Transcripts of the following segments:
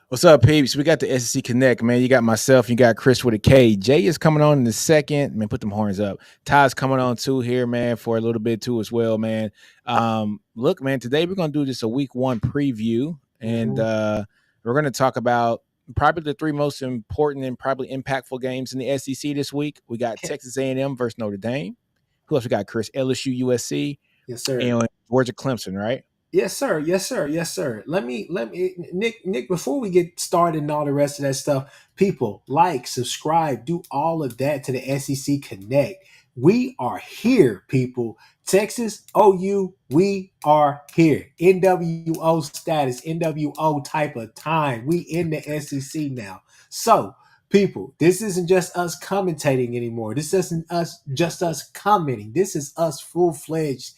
What's up, peeps? We got the SEC Connect, man. You got myself, you got Chris with a K. Jay is coming on in a second. Man, put them horns up. Ty's coming on too here, man, for a little bit too as well, man. Look, man, today we're gonna do just a week one preview, and Mhm. we're gonna talk about probably the three most important and probably impactful games in the SEC this week. We got Okay. Texas A&M versus Notre Dame. Who else we got? Chris, LSU, USC, Yes, sir. and Georgia, Clemson, right? Yes, sir. Yes, sir. Yes, sir. Let me, Nick. Before we get started and all the rest of that stuff, people like, subscribe, do all of that to the SEC Connect. We are here, people. Texas OU, we are here. NWO status, NWO type of time. We in the SEC now. So, people, this isn't just us commentating anymore. This isn't us just us commenting. This is us full fledged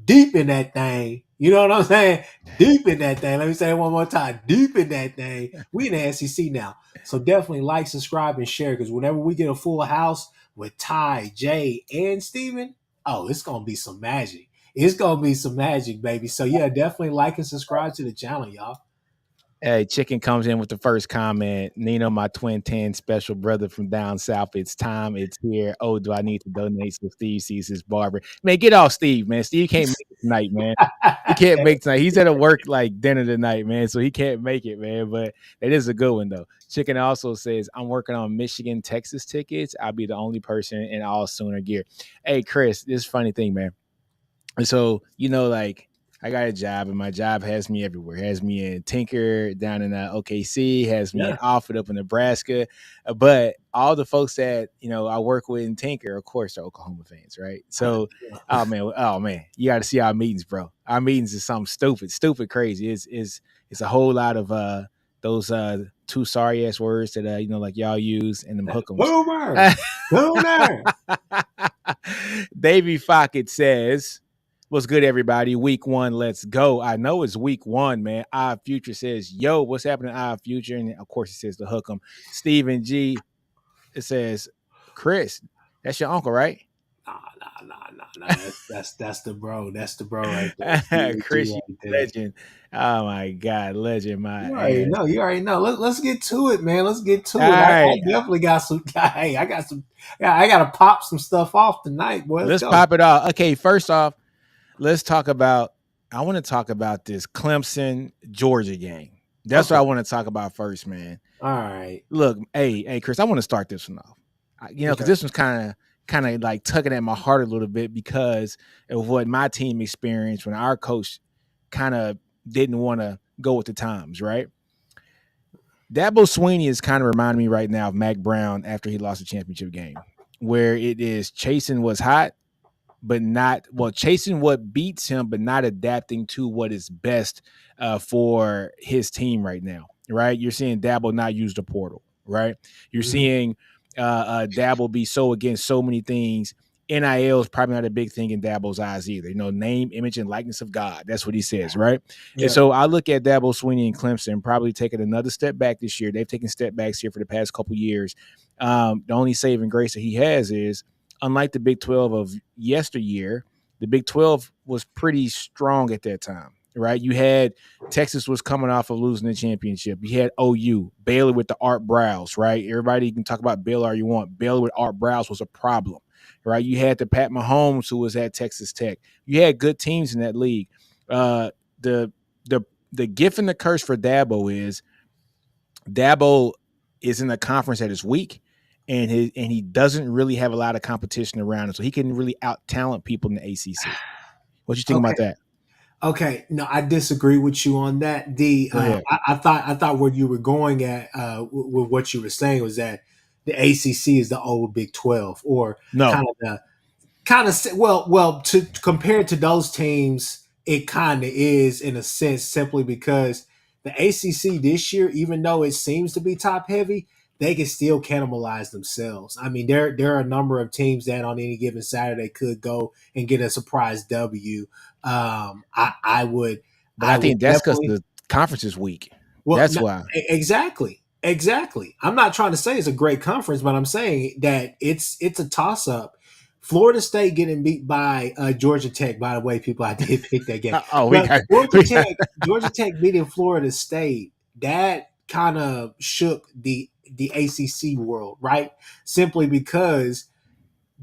deep in that thing. You know what I'm saying? Deep in that thing. Let me say it one more time. Deep in that thing. We in the SEC now. So definitely like, subscribe, and share because whenever we get a full house with Ty, Jay, and Steven, oh, it's going to be some magic. It's going to be some magic, baby. So yeah, definitely like and subscribe to the channel, y'all. Hey, Chicken comes in with the first comment. Nino, my twin 10 special brother from down south. It's time. It's here. Oh, do I need to donate so Steve sees his barber? Man, get off Steve, man. Steve can't make it tonight, man. He can't make tonight. He's at a work like dinner tonight, man. So he can't make it, man. But it is a good one, though. Chicken also says, I'm working on Michigan, Texas tickets. I'll be the only person in all Sooner gear. Hey, Chris, this funny thing, man. And so, like I got a job and my job has me everywhere. Has me in Tinker down in OKC, has me in Yeah. Alfred up in Nebraska. But all the folks that, I work with in Tinker, of course, are Oklahoma fans, right? So, oh man, you got to see our meetings, bro. Our meetings is something stupid, crazy. It's a whole lot of those two sorry ass words that like y'all use and them hookums. Boomer. Boomer. Davey Fockett says, what's good, everybody? Week one, let's go. I know it's week one, man. Our Future says, yo, what's happening, Our Future? And of course, it says the hook 'em. Stephen G, it says, Chris, that's your uncle, right? Nah. That's the bro. That's the bro right there. Chris, G you right there. legend. Oh my God, legend, my You already ass. know. You already know. Let's get to it, man. Let's get All to it. I right, definitely got some. Hey, I got some. Yeah, I got to pop some stuff off tonight, boy. Let's let's go. pop it off. Okay, first off, let's talk about. I want to talk about this Clemson Georgia game. That's what Okay. I want to talk about first, man. All right. Look, hey, Chris, I want to start this one off. Because Okay. this was kind of like tugging at my heart a little bit because of what my team experienced when our coach kind of didn't want to go with the times, right? Dabo Sweeney is kind of reminding me right now of Mac Brown after he lost the championship game, where it is chasing what's hot, but not chasing what beats him, but not adapting to what is best for his team right now. Right? You're seeing Dabo not use the portal. Right? You're Mhm. seeing Dabo be so against so many things. NIL is probably not a big thing in Dabo's eyes either. Name, image, and likeness of God. That's what he says, right? And Yeah. so I look at Dabo Sweeney and Clemson probably taking another step back this year. They've taken step backs here for the past couple years. The only saving grace that he has is unlike the Big 12 of yesteryear, the Big 12 was pretty strong at that time, right? You had Texas was coming off of losing the championship. You had OU, Baylor with the Art Browse, right? Everybody can talk about Baylor all you want. Baylor with Art Browse was a problem, right? You had the Pat Mahomes who was at Texas Tech. You had good teams in that league. Uh, the the the gift and the curse for Dabo is in a conference that is weak, and he doesn't really have a lot of competition around him, so he can really out talent people in the ACC. What you think about Okay. that? Okay. No, I disagree with you on that. Go ahead. I thought where you were going at with what you were saying was that the ACC is the old Big 12, or No, kind of the well to compared to those teams, it kind of is in a sense simply because the ACC this year, even though it seems to be top heavy, they can still cannibalize themselves. I mean, there are a number of teams that on any given Saturday could go and get a surprise W. I would but I I would think that's because definitely. the conference is weak. Well, That's no, why. exactly, exactly. I'm not trying to say it's a great conference, but I'm saying that it's a toss up. Florida State getting beat by Georgia Tech. By the way, people, I did pick that game, Oh, we but got Georgia we got. Tech, Georgia Tech beating Florida State. That kind of shook the ACC world, right? Simply because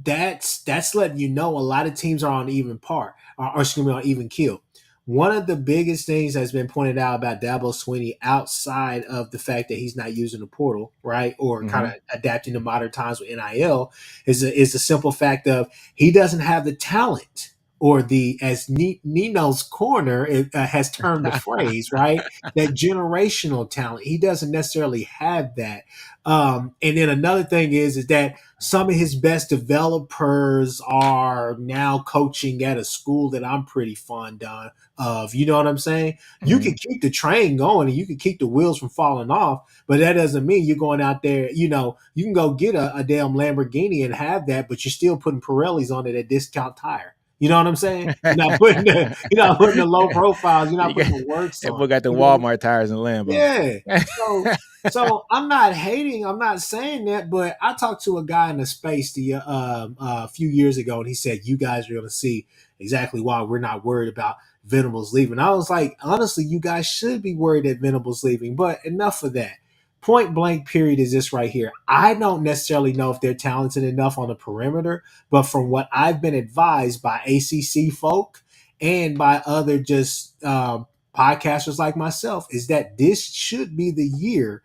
that's letting you know a lot of teams are on even par, or excuse me, on even keel. One of the biggest things that's been pointed out about Dabo Swinney, outside of the fact that he's not using the portal, right, or kind of Mhm. adapting to modern times with NIL, is the simple fact of he doesn't have the talent, or the, as Nino's corner has termed the phrase, right, that generational talent. He doesn't necessarily have that. And then another thing is that some of his best developers are now coaching at a school that I'm pretty fond of. You know what I'm saying? You can Mhm. keep the train going and you can keep the wheels from falling off, but that doesn't mean you're going out there. You can go get a damn Lamborghini and have that, but you're still putting Pirellis on it at discount tire. You know what I'm saying? You're not putting the low profiles. You're not You putting got the works that on boy it. got the You know. Walmart tires and Lambo. Yeah. So I'm not hating. I'm not saying that, but I talked to a guy in the space a few years ago, and he said you guys are going to see exactly why we're not worried about Venables leaving. I was like, honestly, you guys should be worried that Venables leaving, but enough of that. Point blank period is this right here. I don't necessarily know if they're talented enough on the perimeter, but from what I've been advised by ACC folk and by other just podcasters like myself, is that this should be the year,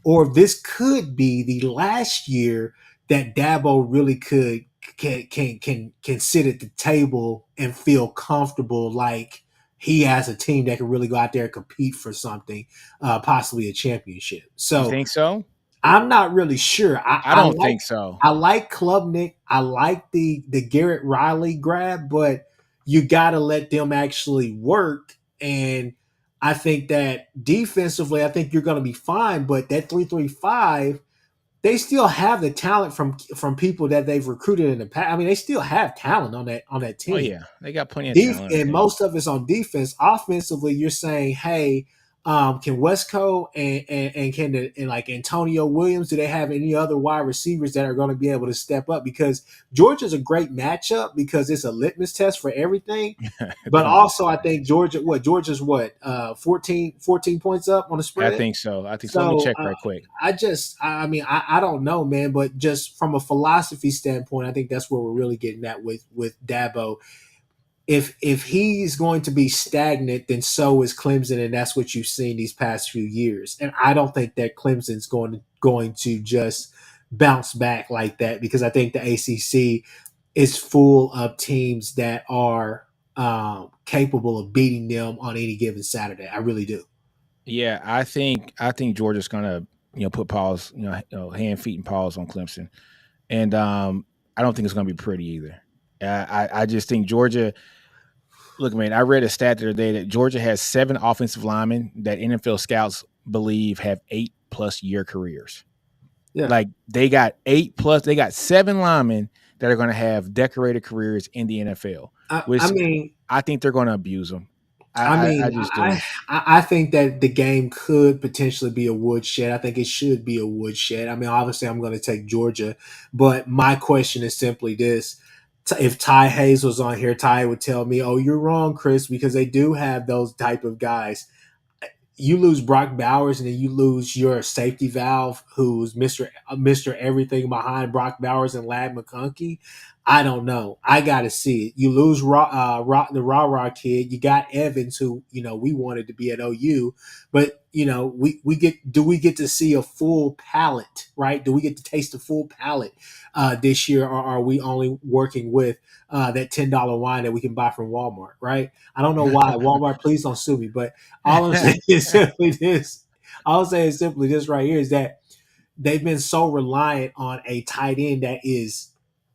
or this could be the last year that Dabo really could can sit at the table and feel comfortable, like he has a team that can really go out there and compete for something, possibly a championship. You So think so? I'm not really sure. I don't think so. I like Klubnik. I like the Garrett Riley grab, but you got to let them actually work. And I think that defensively, I think you're going to be fine. But that 3-3-5, they still have the talent from people that they've recruited in the past. I mean, they still have talent on that Oh team. yeah, they got plenty of talent on the And team. most of it's on defense. Offensively, you're saying, hey, can Westco and can and like Antonio Williams, do they have any other wide receivers that are going to be able to step up? Because Georgia's a great matchup because it's a litmus test for everything. But Don't do also, I think Georgia's what 14 points up on the that. I spread. think so. I think so. Let me So check right quick. I mean, I don't know, man, but just from a philosophy standpoint, I think that's where we're really getting at with Dabo. If he's going to be stagnant, then so is Clemson, and that's what you've seen these past few years. And I don't think that Clemson's going to just bounce back like that, because I think the ACC is full of teams that are capable of beating them on any given Saturday. I really do. Yeah, I think Georgia's gonna put paws, hand, feet, and paws on Clemson, and I don't think it's gonna be pretty either. I just think Georgia. Look, man, I read a stat the other day that Georgia has 7 offensive linemen that NFL scouts believe have 8+ year careers. Yeah, Like they got 8+, they got 7 linemen that are going to have decorated careers in the NFL, I which mean, I think they're going to abuse them. I, I I, I mean, just I do. I think that the game could potentially be a woodshed. I think it should be a woodshed. I mean, obviously, I'm going to take Georgia, but my question is simply this: if Ty Hayes was on here, Ty would tell me, "Oh, you're wrong, Chris," because they do have those type of guys. You lose Brock Bowers, and then you lose your safety valve, who's Mister Everything behind Brock Bowers and Lad McConkey. I don't know. I got to see it. You lose the Raw kid. You got Evans, who we wanted to be at OU, but we get to see a full palette, right? Do we get to taste the full palette this year, or are we only working with that $10 wine that we can buy from Walmart, right? I don't know why Walmart. Please don't sue me, but all I'm saying is simply this. All I'm saying is simply this right here is that they've been so reliant on a tight end that is,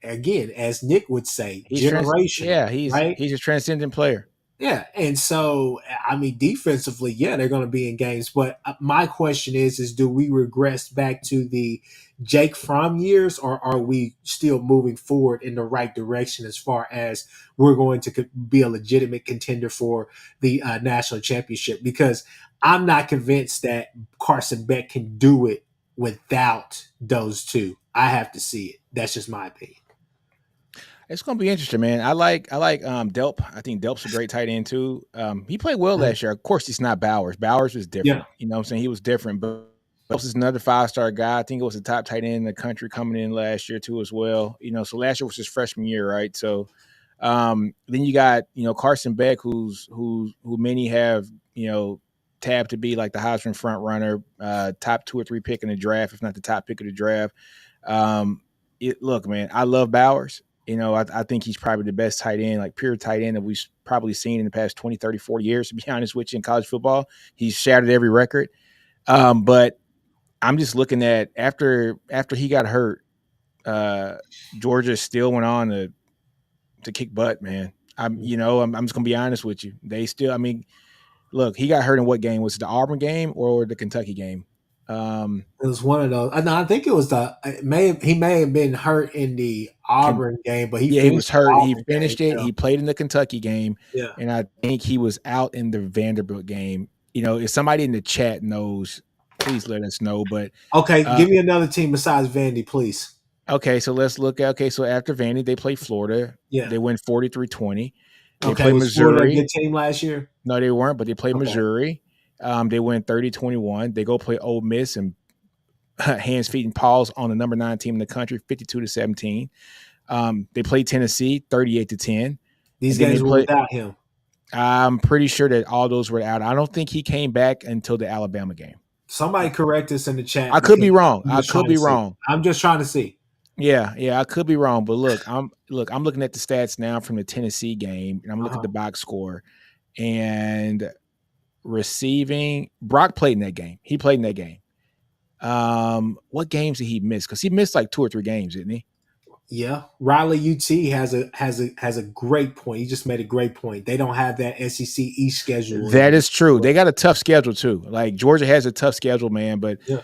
again, as Nick would say, generational, Yeah, he's right? he's a transcendent player. Yeah, and so I mean, defensively, yeah, they're going to be in games. But my question is do we regress back to the Jake Fromm years, or are we still moving forward in the right direction as far as we're going to be a legitimate contender for the national championship? Because I'm not convinced that Carson Beck can do it without those two. I have to see it. That's just my opinion. It's gonna be interesting, man. I like Delp. I think Delp's a great tight end too. He played well last year. Of course, he's not Bowers. Bowers was Yeah. different. You know what I'm saying? He was different, but Delps is another 5-star guy. I think it was the top tight end in the country coming in last year too as well. You know, so last year was his freshman year, right? So then you got, Carson Beck, who many have, tabbed to be like the Heisman front runner, top 2 or 3 pick in the draft, if not the top pick of the draft. Um, Look, man, I love Bowers. I think he's probably the best tight end, like pure tight end that we've probably seen in the past 20, 30, 40 years, to be honest with you, in college football. He's shattered every record. But I'm just looking at after he got hurt, uh, Georgia still went on to kick butt, man. I'm just gonna be honest with you. They still, I mean, look, he got hurt in what game? Was it the Auburn game or the Kentucky game? Um, It was one of those. No, I think it was he may have been hurt in the can Auburn game, but he Yeah, he finished was the hurt. He Auburn game. finished it. He played in the Kentucky game, Yeah. and I think he was out in the Vanderbilt game. If somebody in the chat knows, please let us know. But Okay, uh, give me another team besides Vandy, please. okay, so let's look at so after Vandy, they play Florida. Yeah. They win 43-20. They Okay, play was Florida a good Missouri. team last year? No, they weren't, but they play Okay. Missouri. They win 30-21. They go play Ole Miss and hands, feet, and paws on the number 9 team in the country, 52-17. They play Tennessee 38-10. These And then they games were play without him. I'm pretty sure that all those were out. I don't think he came back until the Alabama game. Somebody correct us in the chat I could be because wrong. I'm I just could trying to be see. wrong. I'm just trying to see. Yeah, I could be wrong. But I'm looking at the stats now from the Tennessee game, and I'm looking at the box score. And receiving, Brock played in that game. He played in that game. What games did he miss? Because he missed like 2 or 3 games, didn't he? Yeah, Riley UT has a great point. He just made a great point. They don't have that SEC East schedule That anymore. is true. They got a tough schedule too. Like Georgia has a tough schedule, man. But Yeah.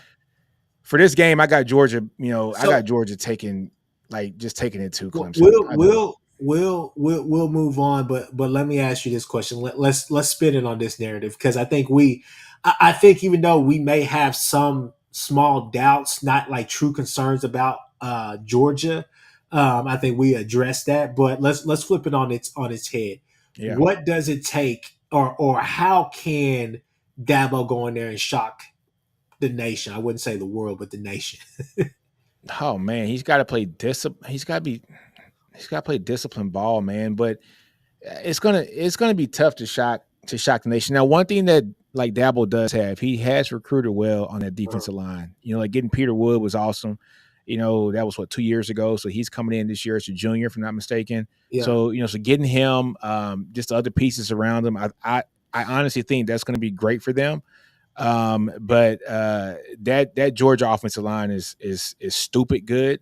for this game, I got Georgia. I So got Georgia taking it to Clemson. we'll I do. we'll move on, but let me ask you this question. Let's spin it on this narrative because I think even though we may have some small doubts, not like true concerns about Georgia, I think we addressed that. But let's flip it on its head. Yeah. What does it take, or how can Dabo go in there and shock the nation? I wouldn't say the world, but the nation. Oh man, he's got to play disciplined ball, man. But it's gonna be tough to shock the nation. Now, one thing that like Dabo does have, he has recruited well on that defensive line. Like getting Peter Wood was awesome. That was 2 years ago. So he's coming in this year as a junior, if I'm not mistaken. Yeah. So getting him, just the other pieces around him, I honestly think that's going to be great for them. But that Georgia offensive line is stupid good.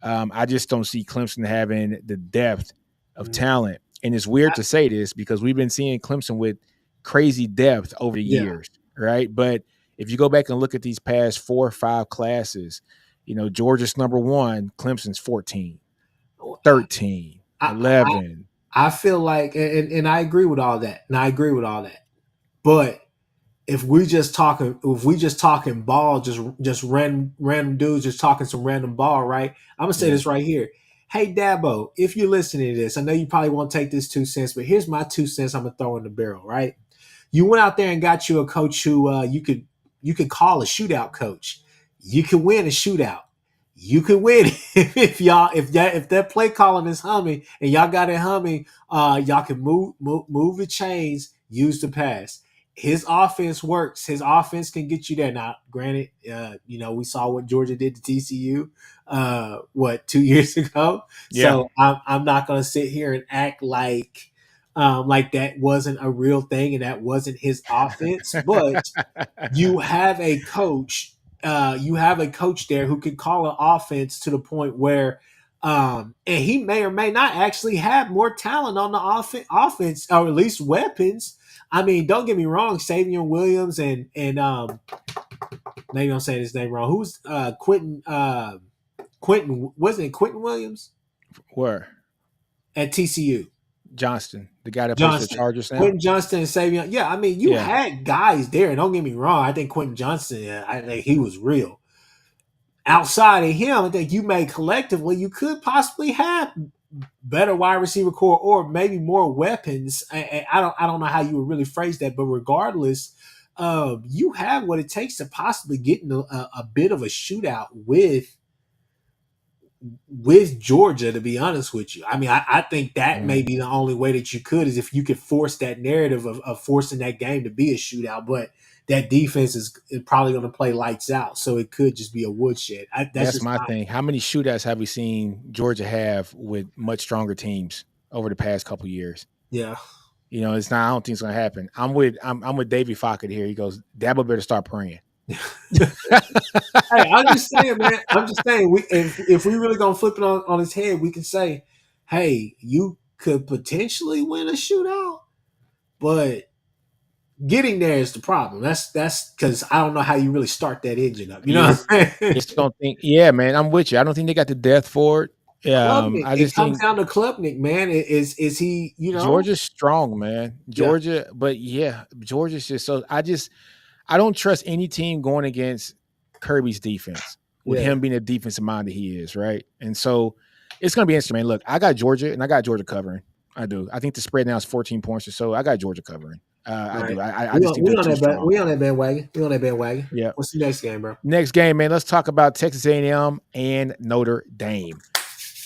I just don't see Clemson having the depth of talent. And it's weird to say this because we've been seeing Clemson with crazy depth over the years, right? But if you go back and look at these past 4 or 5 classes, Georgia's number 1, Clemson's 14, 13, 11. I feel like, and I agree with all that. But if we just talking ball, just random dudes just talking some random ball, right? I'm gonna say this right here. Hey Dabo, if you're listening to this, I know you probably won't take this 2 cents, but here's my 2 cents I'm gonna throw in the barrel, right? You went out there and got you a coach who you could call a shootout coach. You could win a shootout. You could win if that play calling is humming and y'all got it humming. Y'all can move the chains, use the pass. His offense works. His offense can get you there. Now, granted, we saw what Georgia did to TCU, 2 years ago. Yeah. So I'm not going to sit here and act like that wasn't a real thing and that wasn't his offense. But you have a coach. You have a coach there who can call an offense to the point where, and he may or may not actually have more talent on the offense, or at least weapons. I mean, don't get me wrong, Savion Williams and maybe I'm saying his name wrong. Who's Quentin? Quentin, wasn't it Quentin Williams? Where? At TCU. Johnston, the guy that plays for the Chargers now. Quentin Johnston and Savion. Yeah, I mean, you had guys there. Don't get me wrong. I think Quentin Johnston, I think he was real. Outside of him, I think you could possibly have better wide receiver core or maybe more weapons. I don't know how you would really phrase that, but regardless, you have what it takes to possibly get in a bit of a shootout with Georgia, to be honest with you. I mean, I think that may be the only way that you could is if you could force that narrative of forcing that game to be a shootout. But that defense is probably going to play lights out, so it could just be a woodshed. That's That's just my my thing. How many shootouts have we seen Georgia have with much stronger teams over the past couple years? yeah. You know, it's not. I don't think it's gonna happen. I'm with Davey Fockett here. He goes, Dabo better start praying. Hey, I'm just saying, man. I'm just saying, if we really gonna flip it on his head, we can say, hey, you could potentially win a shootout, but getting there is the problem. That's because I don't know how you really start that engine up. You know Yeah, what I'm I saying? just don't think. Yeah, man, I'm with you. I don't think they got the depth for it. Klubnik. I It just comes think down to Klubnik, man. Is he? You know? Georgia's strong, man. Yeah, Georgia, but yeah, Georgia's just so. I don't trust any team going against Kirby's defense with yeah. him being a defensive mind that he is, right? And so it's going to be interesting, man. Look, I got Georgia and I got Georgia covering. I do. I think the spread now is 14 points or so. I got Georgia covering. I Right. do. I just think they're too strong. We on that bandwagon. We on that bandwagon. Yeah. What's the next game, bro? Next game, man. Let's talk about Texas A&M and Notre Dame.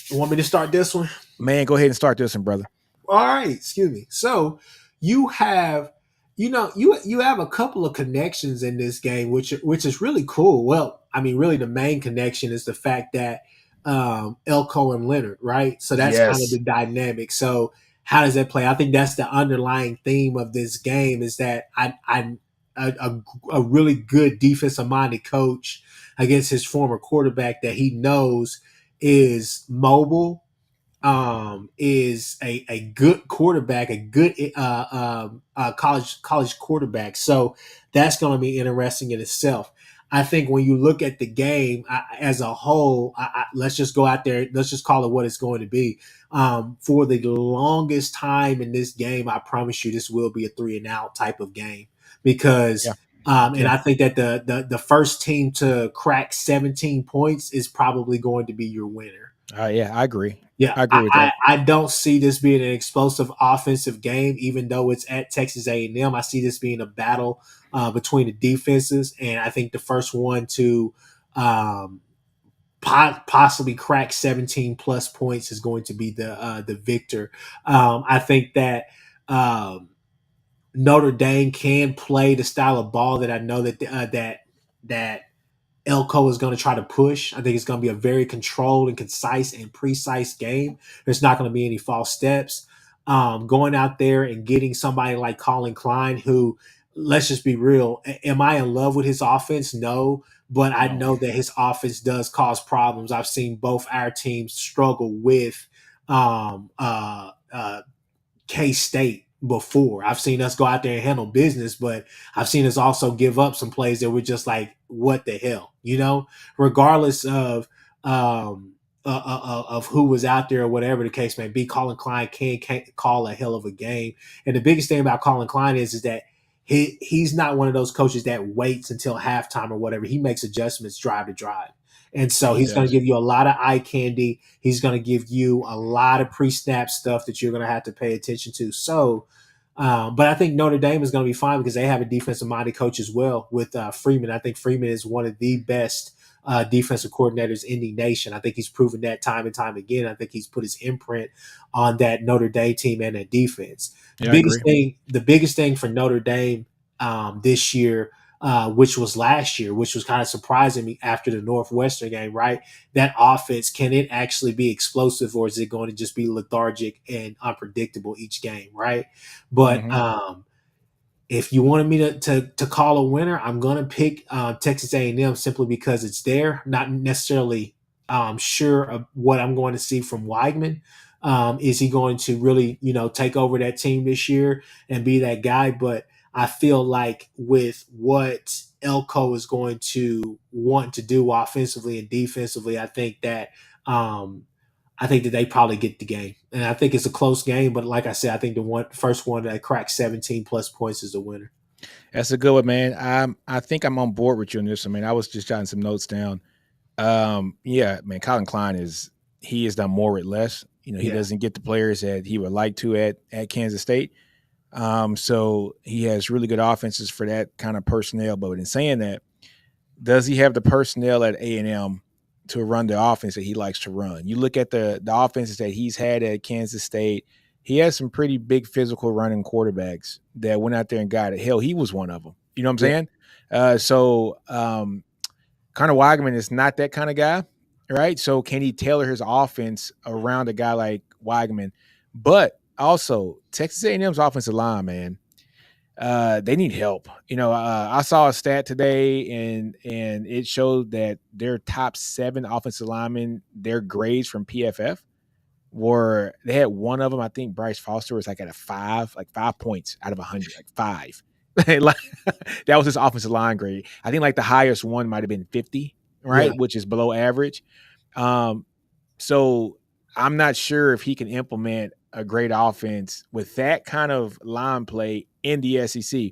You want me to start this one? Man, go ahead and start this one, brother. All right, excuse me. So you have, you have a couple of connections in this game, which is really cool. Well, I mean, really, the main connection is the fact that Elko and Leonard, right? So that's kind of Yes. the dynamic. So how does that play? I think that's the underlying theme of this game is that a really good defensive minded coach against his former quarterback that he knows is mobile, is a good quarterback, a good college quarterback. So that's going to be interesting in itself. I think when you look at the game as a whole, let's just go out there. Let's just call it what it's going to be. For the longest time in this game, I promise you, this will be a 3-and-out type of game because. Yeah. And Yeah. I think that the first team to crack 17 points is probably going to be your winner. Yeah, I agree. Yeah, I agree with that. I don't see this being an explosive offensive game, even though it's at Texas A&M. I see this being a battle between the defenses, and I think the first one to um, possibly crack 17 plus points is going to be the victor. I think that Notre Dame can play the style of ball that I know that Elko is going to try to push. I think it's going to be a very controlled and concise and precise game. There's not going to be any false steps. Going out there and getting somebody like Colin Klein, who, let's just be real, am I in love with his offense? No, but I No. know that his offense does cause problems. I've seen both our teams struggle with um, uh, uh, K-State before. I've seen us go out there and handle business, but I've seen us also give up some plays that were just like, what the hell, regardless of who was out there or whatever the case may be. Colin Klein can't call a hell of a game, and the biggest thing about Colin Klein is that he's not one of those coaches that waits until halftime or whatever. He makes adjustments drive to drive. And so He he's going to does. give you a lot of eye candy. He's going to give you a lot of pre-snap stuff that you're going to have to pay attention to. So, but I think Notre Dame is going to be fine because they have a defensive-minded coach as well with Freeman. I think Freeman is one of the best defensive coordinators in the nation. I think he's proven that time and time again. I think he's put his imprint on that Notre Dame team and that defense. Yeah, I agree. The biggest thing for Notre Dame this year, which was last year, which was kind of surprising me after the Northwestern game, right? That offense, can it actually be explosive or is it going to just be lethargic and unpredictable each game, right? But Mm-hmm. if you wanted me to call a winner, I'm going to pick Texas A&M simply because it's there. Not necessarily sure of what I'm going to see from Weigman. Is he going to really, take over that team this year and be that guy? But I feel like with what Elko is going to want to do offensively and defensively, I think that they probably get the game, and I think it's a close game. But like I said, I think the first one that cracks 17 plus points is the winner. That's a good one, man. I think I'm on board with you on this one, man. I was just jotting some notes down. Yeah, man. Colin Klein he has done more with less. He Yeah. doesn't get the players that he would like to at Kansas State. So he has really good offenses for that kind of personnel. But in saying that, does he have the personnel at A&M to run the offense that he likes to run? You look at the offenses that he's had at Kansas State. He has some pretty big physical running quarterbacks that went out there and got it. Hell, he was one of them. You know what I'm Yeah. saying? Connor Weigman is not that kind of guy, right? So can he tailor his offense around a guy like Weigman? But also, Texas A&M's offensive line, man, they need help. I saw a stat today, and it showed that their top 7 offensive linemen, their grades from PFF were they had one of them. I think Bryce Foster was like at a 5, like 5 points out of 100, like 5. Like, that was his offensive line grade. I think like the highest one might have been 50, Yeah. right, which is below average. Um, so I'm not sure if he can implement a great offense with that kind of line play in the SEC.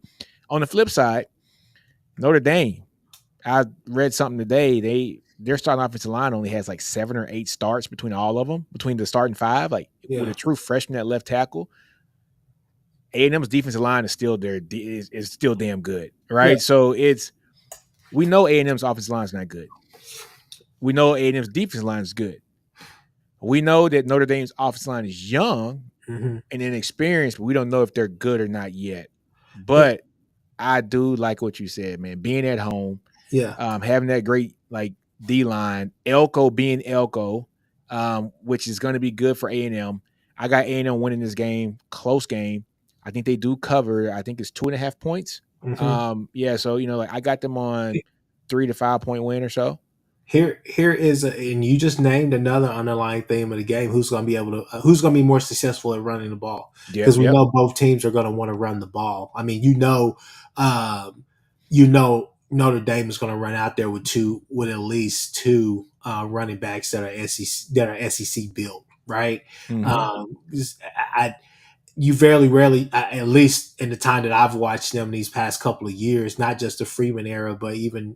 On the flip side, Notre Dame, I read something today. Their starting offensive line only has like 7 or 8 starts between all of them, between the starting 5. Like with Yeah. a true freshman at left tackle, A&M's defensive line is still there is still damn good, Yeah. right? So we know A&M's offensive line is not good. We know A&M's defensive line is good. We know that Notre Dame's offensive line is young Mm-hmm. and inexperienced, but we don't know if they're good or not yet. Yeah. But I do like what you said, man. Being at home, Yeah. having that great like D line, Elko being Elko, which is going to be good for A&M. I got A&M winning this game, close game. I think they do cover. I think it's 2.5 points. Mm-hmm. Yeah, so like I got them on 3 to 5 point win or so. Here is and you just named another underlying theme of the game. Who's going to be more successful at running the ball? Yep, Because we yep. know both teams are going to want to run the ball. I mean, Notre Dame is going to run out there with at least two running backs that are SEC built, right? Mm-hmm. I you very rarely, at least in the time that I've watched them these past couple of years, not just the Freeman era, but even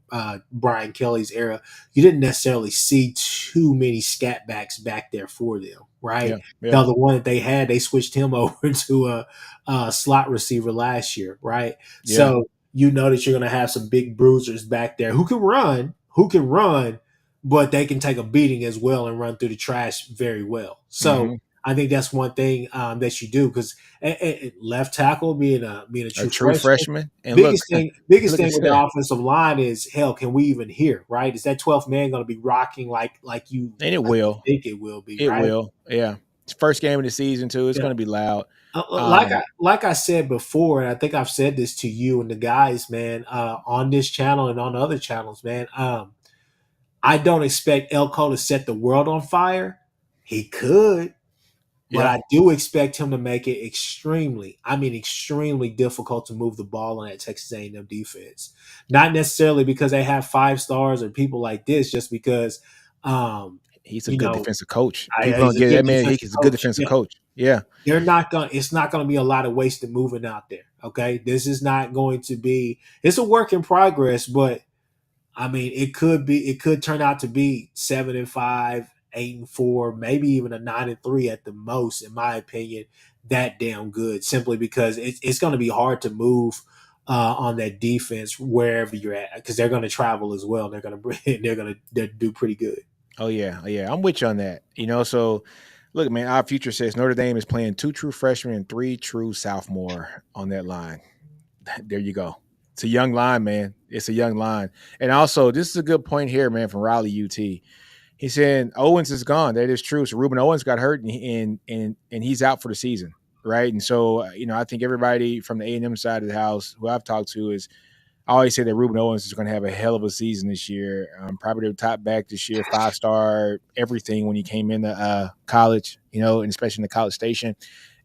Brian Kelly's era, you didn't necessarily see too many scat backs back there for them, right? Yeah, yeah, Now, the one that they had, they switched him over to a slot receiver last year, right? yeah. So you know that you're going to have some big bruisers back there who can run, but they can take a beating as well and run through the trash very well. So Mm-hmm. I think that's one thing that you do because left tackle being a A true true freshman. freshman. And look, Biggest look thing at with the that. offensive line is hell. Can we even hear? Right? Is that 12th man going to be rocking And it like you will. think it will be? It Right? will. Yeah. It's first game of the season too. It's Yeah. going to be loud. Like I Um, like I said before, and I think I've said this to you and the guys, man, on this channel and on other channels, man. I don't expect Elko to set the world on fire. He could, but yeah. I do expect him to make it extremely difficult to move the ball on that Texas A&M defense. Not necessarily because they have 5 stars or people like this, just because, um, He's a you good know, defensive coach. People don't he's a get good that man. defensive He's a good coach. defensive Yeah, coach. Yeah. it's not going to be a lot of wasted moving out there. Okay, this is not going to be. It's a work in progress, but I mean, it could turn out to be 7-5, 8-4, maybe even a 9-3 at the most, in my opinion. That damn good, simply because it's going to be hard to move on that defense wherever you're at, because they're going to travel as well. They're going to they're do pretty good. Oh yeah. Oh, yeah. I'm with you on that. So look, man, our future says Notre Dame is playing 2 true freshmen and 3 true sophomore on that line. There you go. It's a young line, man. It's a young line. And also, this is a good point here, man, from Raleigh UT. He said Owens is gone. That is true. So Ruben Owens got hurt, and he's out for the season, right? And so I think everybody from the A&M side of the house who I've talked to is I always say that Ruben Owens is going to have a hell of a season this year. Probably the top back this year, 5-star, everything when he came into college, and especially in the College Station.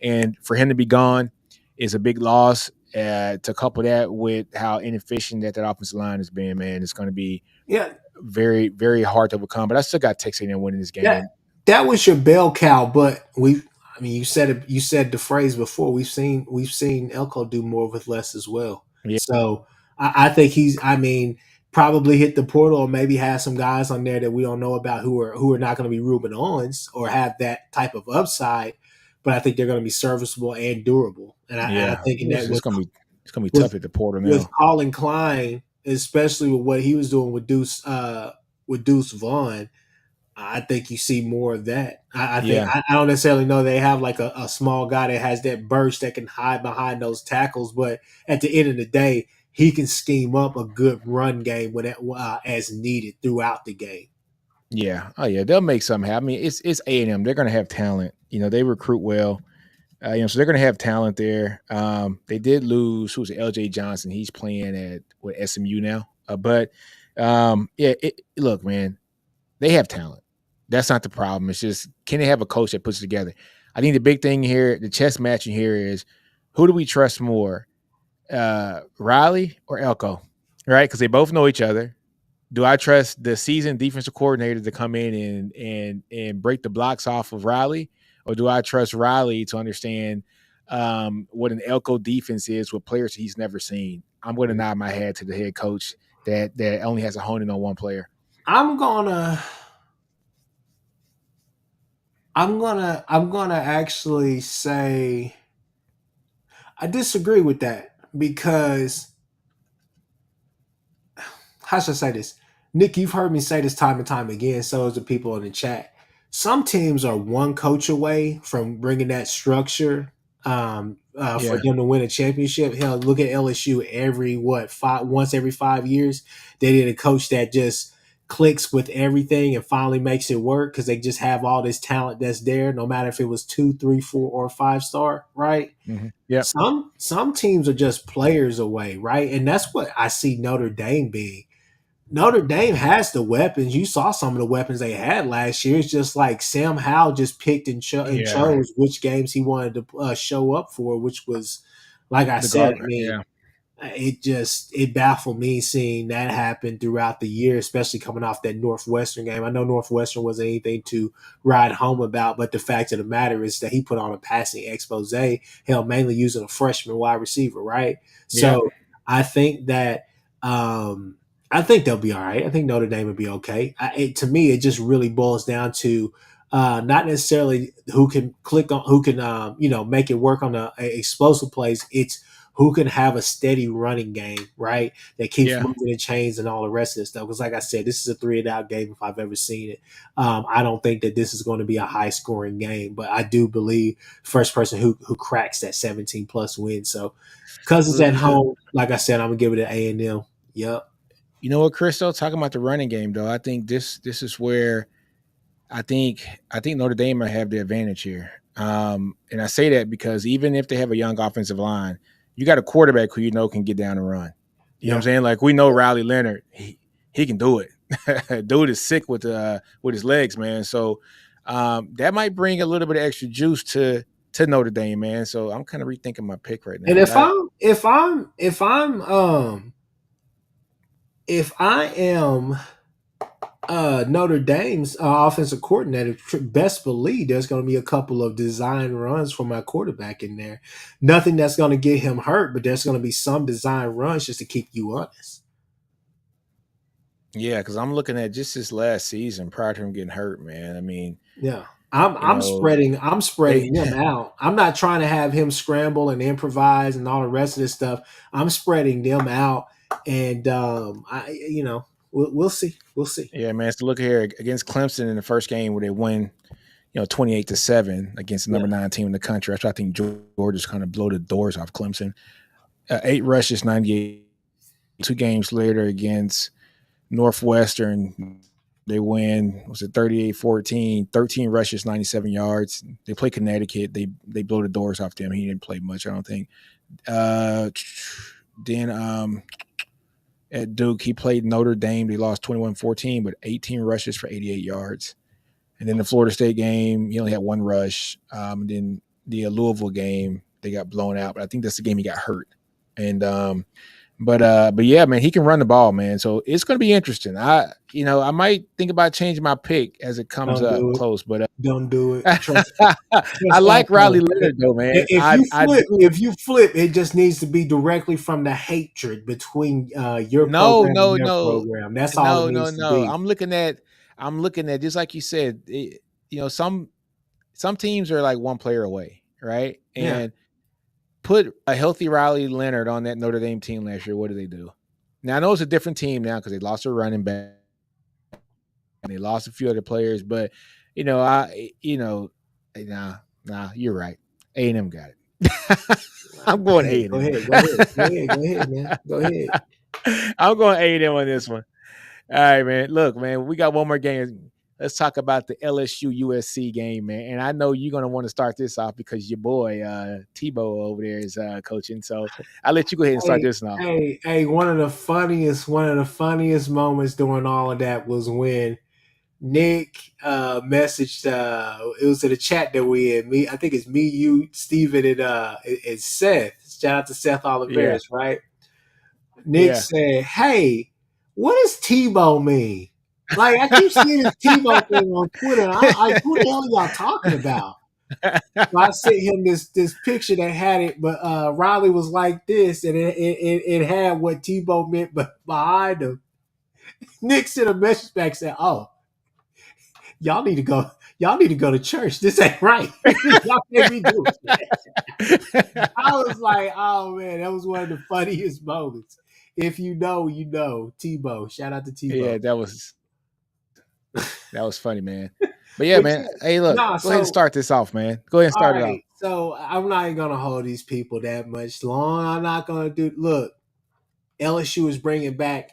And for him to be gone is a big loss. To couple that with how inefficient that offensive line has been, man, it's going to be Yeah, very, very hard to overcome. But I still got Texas A&M winning this that game. that was your bell cow, but I mean, you said it. You said the phrase before. We've seen Elko do more with less as well. Yeah, So I think he's. I mean, probably hit the portal, or maybe have some guys on there that we don't know about who are not going to be Ruben Owens or have that type of upside. But I think they're going to be serviceable and durable. And I Yeah, think in that it's gonna be with tough at the portal with now. Colin Klein, especially with what he was doing with Deuce Vaughn, I think you see more of that. I think Yeah, I don't necessarily know they have like a small guy that has that burst that can hide behind those tackles, but at the end of the day, he can scheme up a good run game as needed throughout the game. yeah, oh yeah, they'll make something happen. I mean, it's A&M. They're gonna have talent. They recruit well. So they're gonna have talent there. They did lose. Who's it? LJ Johnson? He's playing at what SMU now. But yeah, look, man, they have talent. That's not the problem. It's just, can they have a coach that puts it together? I think the big thing here, the chess matching here is, who do we trust more, Riley or Elko? Right? Because they both know each other. Do I trust the seasoned defensive coordinator to come in and break the blocks off of Riley, or do I trust Riley to understand what an Elko defense is with players he's never seen? I'm going to nod my head to the head coach that only has a hone in on one player. I'm gonna I'm gonna actually say I disagree with that because how should I say this? Nick, you've heard me say this time and time again, so has the people in the chat. Some teams are one coach away from bringing that structure for Yeah, them to win a championship. Hell, look at LSU once every 5 years. They need a coach that just clicks with everything and finally makes it work because they just have all this talent that's there, no matter if it was 2, 3, 4, or 5 star, right? yep, Some teams are just players away, right? And that's what I see Notre Dame being. Notre Dame has the weapons. You saw some of the weapons they had last year. It's just like Sam Howell just picked and yeah. chose which games he wanted to show up for, which was, like I The said, guard, I mean, yeah, it baffled me seeing that happen throughout the year, especially coming off that Northwestern game. I know Northwestern wasn't anything to ride home about, but the fact of the matter is that he put on a passing expose, hell, mainly using a freshman wide receiver, right? yeah, So I think that I think they'll be all right. I think Notre Dame will be okay. To me, it just really boils down to not necessarily who can click on, who can make it work on the explosive plays. It's who can have a steady running game, right? That keeps yeah. moving the chains and all the rest of this stuff. Because, like I said, this is a 3-and-out game if I've ever seen it. I don't think that this is going to be a high scoring game, but I do believe first person who cracks that 17 plus win. So, because it's at L- home, like I said, I'm gonna give it an A&M. Yep. You know what, Chris? Though, talking about the running game, though, I think this is where I think I think Notre Dame might have the advantage here. And I say that because even if they have a young offensive line, you got a quarterback who can get down and run. You know what I'm Yeah. saying? Like, we know Riley Leonard, he can do it. Dude is sick with his legs, man. So that might bring a little bit of extra juice to Notre Dame, man. So I'm kind of rethinking my pick right And now. But if I am Notre Dame's offensive coordinator, best believe there's going to be a couple of design runs for my quarterback in there. Nothing that's going to get him hurt, but there's going to be some design runs just to keep you honest. yeah, because I'm looking at just this last season prior to him getting hurt, man. I mean, Yeah. I'm you I'm know, spreading I'm they spreading them out. I'm not trying to have him scramble and improvise and all the rest of this stuff. I'm spreading them out, and we'll see. We'll see. yeah, man. So look here against Clemson in the first game where they win, 28-7 against the Yeah. number 9 team in the country. That's why I think Georgia's kind of blow the doors off Clemson. 8 rushes, 98. 2 games later against Northwestern, they win. Was it 38-14? 13 rushes, 97 yards. They play Connecticut. They blow the doors off them. He didn't play much, I don't think. Uh, then at Duke, he played Notre Dame. They lost 21-14, but 18 rushes for 88 yards. And then the Florida State game, he only had 1 rush. And then the Louisville game, they got blown out. But I think that's the game he got hurt. And But yeah, man, he can run the ball, man. So it's going to be interesting. I might think about changing my pick as it comes Don't up do it. close. But Don't do it. I Trust like Riley Alpha. Leonard though, man. I If you flip, it just needs to be directly from the hatred between your no, program and no, their no, program. That's all it no, no, needs to no. be. I'm looking at just like you said. Some teams are like one player away, right? Yeah. And put a healthy Riley Leonard on that Notre Dame team last year. What do they do? Now I know it's a different team now because they lost their running back and they lost a few other players, but nah, you're right. A&M got it. I'm Go going ahead. Go A&M. ahead. Go ahead. Go ahead. Go ahead, man. Go ahead. I'm going A&M on this one. All right, man. Look, man, we got one more game. Let's talk about the LSU USC game, man. And I know you're gonna want to start this off because your boy Tebow over there is coaching. So I'll let you go ahead and start Hey, this one off. hey! One of the funniest moments during all of that was when Nick messaged. It was in a chat that we in. I think it's me, you, Steven, and Seth. Shout out to Seth Yeah, Oliveris, right? Nick yeah. said, "Hey, what does Tebow mean? Like, I keep seeing this Tebow thing on Twitter. Who the hell are y'all talking about?" So I sent him this picture that had it, but Riley was like this, and it had what Tebow meant, but behind him, Nick sent a message back saying, "Oh, y'all need to go. Y'all need to go to church. This ain't right. Y'all can't be doing that." I was like, "Oh man, that was one of the funniest moments. If you know, you know." Tebow, shout out to Yeah, Tebow. that was funny, man. But yeah, But man. yeah, Hey, look, nah. go ahead and So start this off, man. Go ahead and all start it off. right, so I'm not even gonna hold these people that much long. I'm not gonna do. Look, LSU is bringing back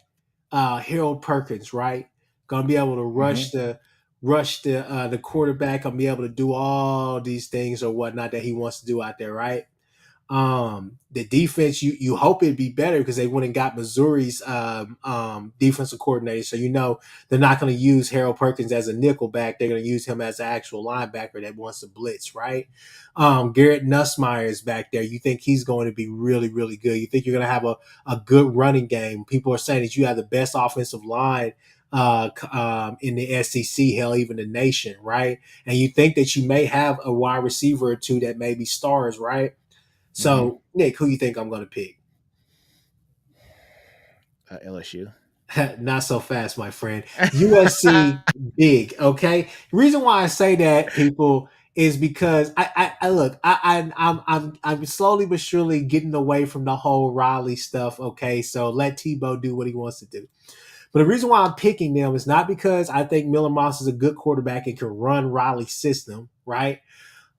Harold Perkins, right? Gonna be able to Hmm. rush the quarterback. Gonna be able to do all these things or whatnot that he wants to do out there, right? The defense, you hope it'd be better because they went and got Missouri's defensive coordinator. So they're not going to use Harold Perkins as a nickel back. They're going to use him as an actual linebacker that wants to blitz, right? Garrett Nussmeier is back there. You think he's going to be really, really good? You think you're going to have a good running game? People are saying that you have the best offensive line in the SEC, hell, even the nation, right? And you think that you may have a wide receiver or two that may be stars, right? Hmm. So, Nick, who you think I'm going to pick? LSU. Not so fast, my friend. USC big. Okay. The reason why I say that, people, is because I look. I'm slowly but surely getting away from the whole Riley stuff. Okay, so let Tebow do what he wants to do. But the reason why I'm picking them is not because I think Miller Moss is a good quarterback and can run Riley's system, right?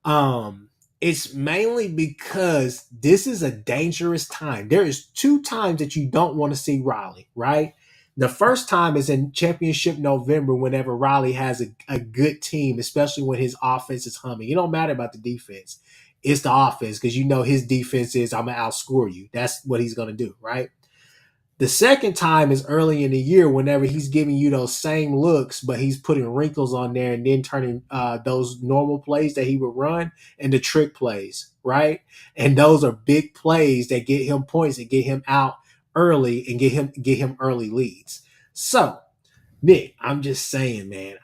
Um, it's mainly because this is a dangerous time. There is two times that you don't want to see Riley, right? The first time is in championship November whenever Riley has a good team, especially when his offense is humming. It don't matter about the defense. It's the offense because his defense is I'm gonna outscore you. That's what he's gonna do, right? The second time is early in the year whenever he's giving you those same looks, but he's putting wrinkles on there and then turning those normal plays that he would run into trick plays, right? And those are big plays that get him points and get him out early and get him early leads. So Nick, I'm just saying, man.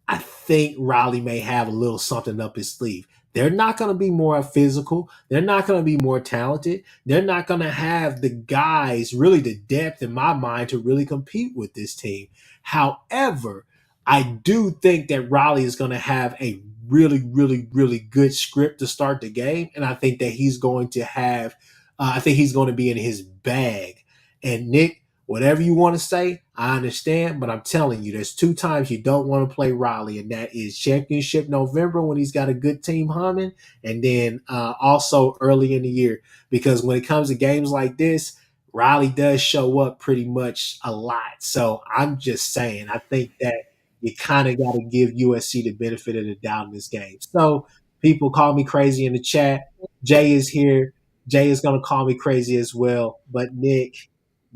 I think Riley may have a little something up his sleeve. They're not going to be more physical. They're not going to be more talented. They're not going to have the guys, really the depth in my mind, to really compete with this team. However, I do think that Riley is going to have a really, really, really good script to start the game, and I think that he's going to have. I think he's going to be in his bag. And Nick, whatever you want to say, I understand, but I'm telling you, there's two times you don't want to play Riley, and that is championship November when he's got a good team humming, and then also early in the year. Because when it comes to games like this, Riley does show up pretty much a lot. So I'm just saying, I think that you kind of got to give USC the benefit of the doubt in this game. So people call me crazy in the chat. Jay is here. Jay is going to call me crazy as well. But Nick,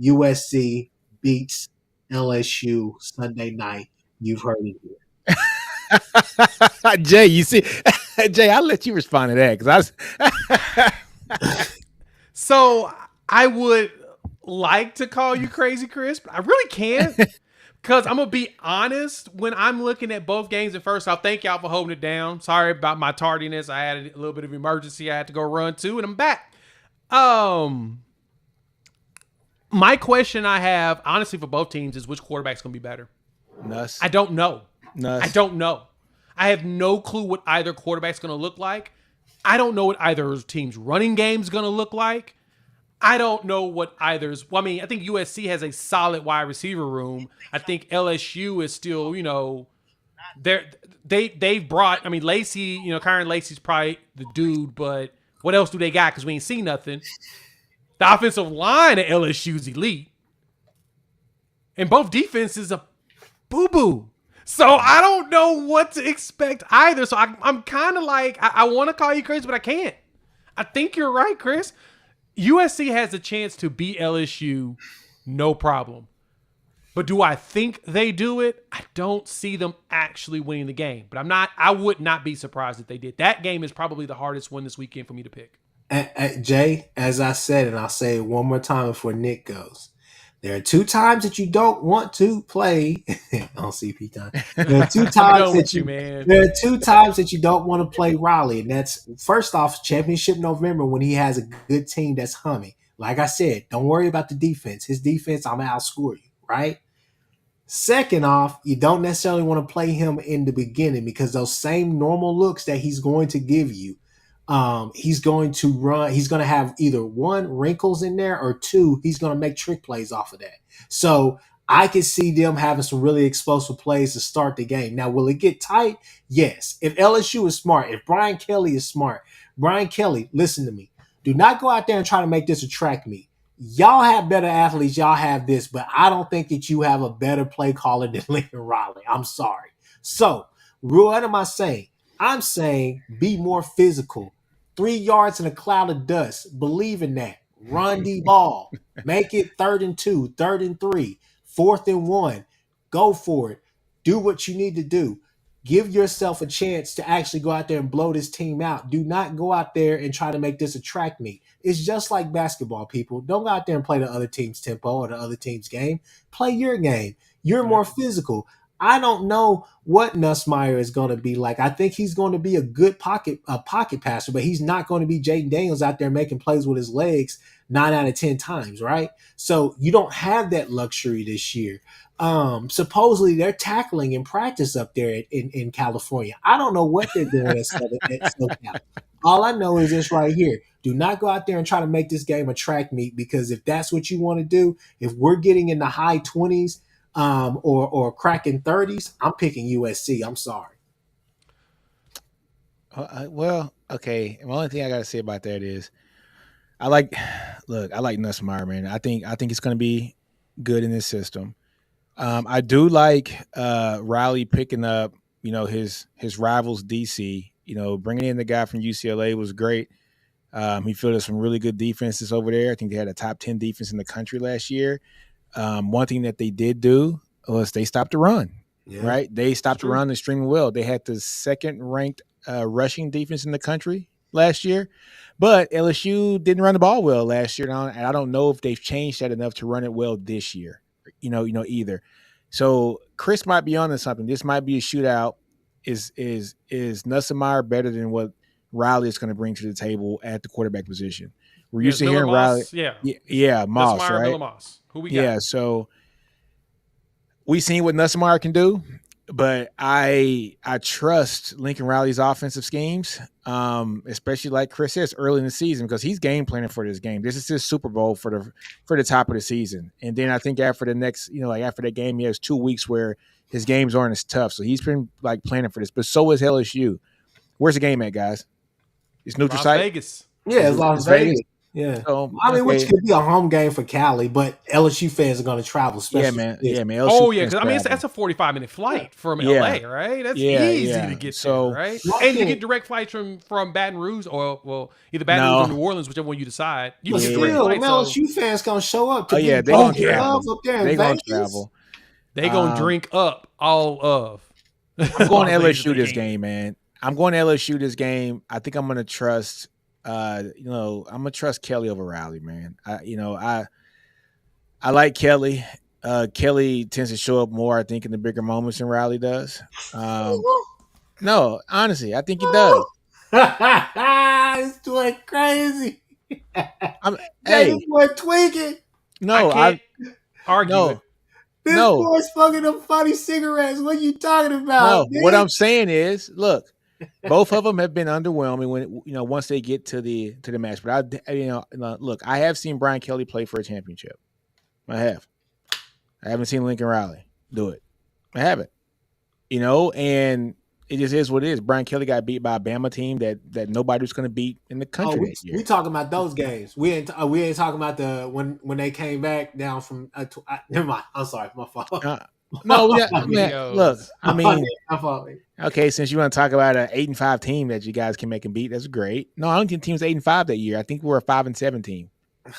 USC beats LSU Sunday night. You've heard it here. Jay, you see, Jay, I'll let you respond to that because I was. So I would like to call you crazy, Chris, but I really can't. Because I'm going to be honest, when I'm looking at both games, and first off, thank y'all for holding it down. Sorry about my tardiness. I had a little bit of emergency I had to go run to, and I'm back. My question I have, honestly, for both teams is which quarterback's going to be better? Nuss. I don't know. Nuss. I don't know. I have no clue what either quarterback's going to look like. I don't know what either team's running game's going to look like. I don't know what either's. Well, I mean, I think USC has a solid wide receiver room. I think LSU is still, they've brought. I mean, Lacey, Kyron Lacey's probably the dude, but what else do they got? Because we ain't seen nothing. The offensive line at LSU's elite, and both defenses are boo boo. So I don't know what to expect either. So I'm kind of like, I want to call you crazy, but I can't. I think you're right, Chris. USC has a chance to beat LSU, no problem. But do I think they do it? I don't see them actually winning the game. But I would not be surprised if they did. That game is probably the hardest one this weekend for me to pick. Jay, as I said, and I'll say it one more time before Nick goes. There are 2 times that you don't want to play on CP time. There are 2 times there are 2 times that you don't want to play Raleigh, and that's first off Championship November when he has a good team that's humming. Like I said, don't worry about the defense. His defense, I'm gonna outscore you, right? Second off, you don't necessarily want to play him in the beginning because those same normal looks that he's going to give you. He's going to run. He's going to have either 1, wrinkles in there, or 2, he's going to make trick plays off of that. So I can see them having some really explosive plays to start the game. Now, will it get tight? Yes. If LSU is smart, if Brian Kelly is smart, Brian Kelly, listen to me. Do not go out there and try to make this a track meet. Y'all have better athletes. Y'all have this, but I don't think that you have a better play caller than Lincoln Riley. I'm sorry. So what am I saying? I'm saying be more physical. 3 yards in a cloud of dust. Believe in that. Run the ball. Make it 3rd and 2, 3rd and 3, 4th and 1. Go for it. Do what you need to do. Give yourself a chance to actually go out there and blow this team out. Do not go out there and try to make this a track meet. It's just like basketball, people. Don't go out there and play the other team's tempo or the other team's game. Play your game. You're more physical. I don't know what Nussmeier is going to be like. I think he's going to be a good pocket passer, but he's not going to be Jaden Daniels out there making plays with his legs 9 out of 10 times, right? So you don't have that luxury this year. Supposedly they're tackling in practice up there in California. I don't know what they're doing at SoCal. All I know is this right here. Do not go out there and try to make this game a track meet, because if that's what you want to do, if we're getting in the high 20s or cracking 30s, I'm picking USC. I'm sorry. Well, okay. The only thing I got to say about that is I like Nussmeier, man. I think it's going to be good in this system. I do like Riley picking up, his rivals DC. Bringing in the guy from UCLA was great. He fielded some really good defenses over there. I think they had a top 10 defense in the country last year. One thing that they did do was they stopped the run. Yeah, right? They stopped the run extremely well. They had the 2nd-ranked rushing defense in the country last year, but LSU didn't run the ball well last year, and I don't know if they've changed that enough to run it well this year. Either. So Chris might be onto something. This might be a shootout. Is Nussmeier better than what Riley is going to bring to the table at the quarterback position? We're used to hearing Riley. Yeah, Moss, Nussmeier, right? Miller Moss. Who we got? Yeah, so we seen what Nussmeier can do, but I trust Lincoln Riley's offensive schemes, especially like Chris says early in the season, because he's game planning for this game. This is his Super Bowl for the top of the season, and then I think after the next, after that game, he has 2 weeks where his games aren't as tough. So he's been like planning for this, but so is LSU. Where's the game at, guys? It's neutral Las site. Vegas. Yeah, it's Las Vegas. Yeah, so, which could be a home game for Cali, but LSU fans are going to travel. Yeah, man. LSU because that's a 45-minute flight from LA, right? That's easy to get there, right? And you get direct flights from Baton Rouge or either Baton Rouge or New Orleans, whichever one you decide. You get direct flights. LSU fans going to show up. They're going to travel. They're going to travel. They're going to drink up all of. I'm going to LSU this game, man. I'm going to LSU this game. I think I'm going to trust. I'm gonna trust Kelly over Riley, man. I like Kelly. Kelly tends to show up more, I think, in the bigger moments than Riley does. No, honestly, I think he does. This boy crazy. I'm Jay, hey, this boy tweaking. I no, I can't argue it. no, This no, boy smoking them funny cigarettes. What you talking about, no. What man? I'm saying is, look, both of them have been underwhelming when once they get to the match. But look, I have seen Brian Kelly play for a championship. I have. I haven't seen Lincoln Riley do it. I haven't. And it just is what it is. Brian Kelly got beat by a Bama team that nobody was going to beat in the Oh, country we, that we year. talking about those games. We ain't talking about the when they came back down from. Never mind. I'm sorry. My fault. Uh, no, we got, man. Look, Videos. I My fault. mean, My fault. okay, since you want to talk about an 8-5 team that you guys can make and beat, that's great. No, I don't think the team was 8-5 that year. I think we were a 5-7 team.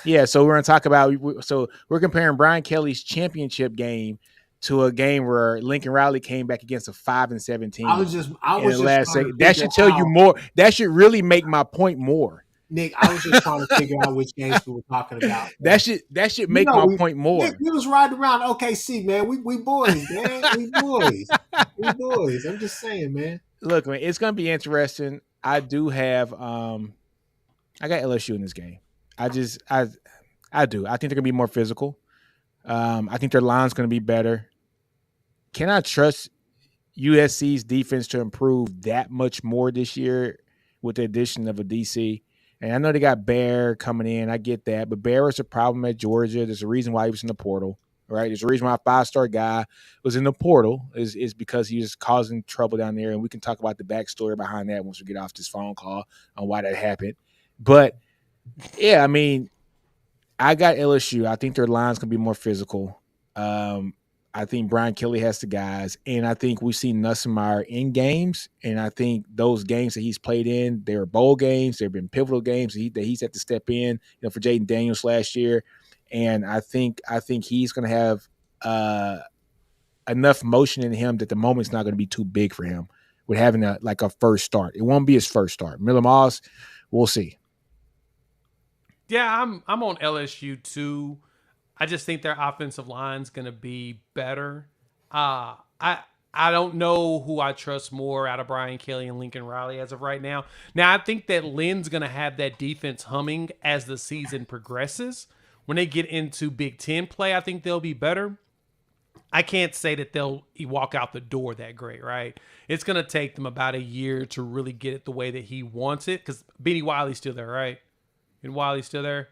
Yeah, so we're going to talk about. So we're comparing Brian Kelly's championship game to a game where Lincoln Riley came back against a 5-7 I team was just I in was the just last trying to second. That figure should tell you out, more. That should really make my point more. Nick. I was just trying to figure out which games we were talking about. Man. That should make my point Nick, more. we was riding around OKC, man. We boys, man. We boys. We boys. I'm just saying, man. Look, man, it's going to be interesting. I do have I got LSU in this game. I do. I think they're going to be more physical. I think their line's going to be better. Can I trust USC's defense to improve that much more this year with the addition of a DC? And I know they got Bear coming in. I get that. But Bear was a problem at Georgia. There's a reason why he was in the portal, right? There's a reason why a 5-star guy was in the portal is because he was causing trouble down there. And we can talk about the backstory behind that once we get off this phone call on why that happened. But, yeah, I mean, I got LSU. I think their line's going to be more physical. I think Brian Kelly has the guys, and I think we've seen Nussmeier in games, and I think those games that he's played in, they're bowl games, they've been pivotal games that he's had to step in, for Jaden Daniels last year, and I think he's going to have enough motion in him that the moment's not going to be too big for him with having a first start. It won't be his first start. Miller Moss, we'll see. Yeah, I'm on LSU too. I just think their offensive line's going to be better. I don't know who I trust more out of Brian Kelly and Lincoln Riley as of right now. Now, I think that Lynn's going to have that defense humming as the season progresses. When they get into Big Ten play, I think they'll be better. I can't say that they'll walk out the door that great, right? It's going to take them about a year to really get it the way that he wants it, because Benny Wiley's still there, right? And Wiley's still there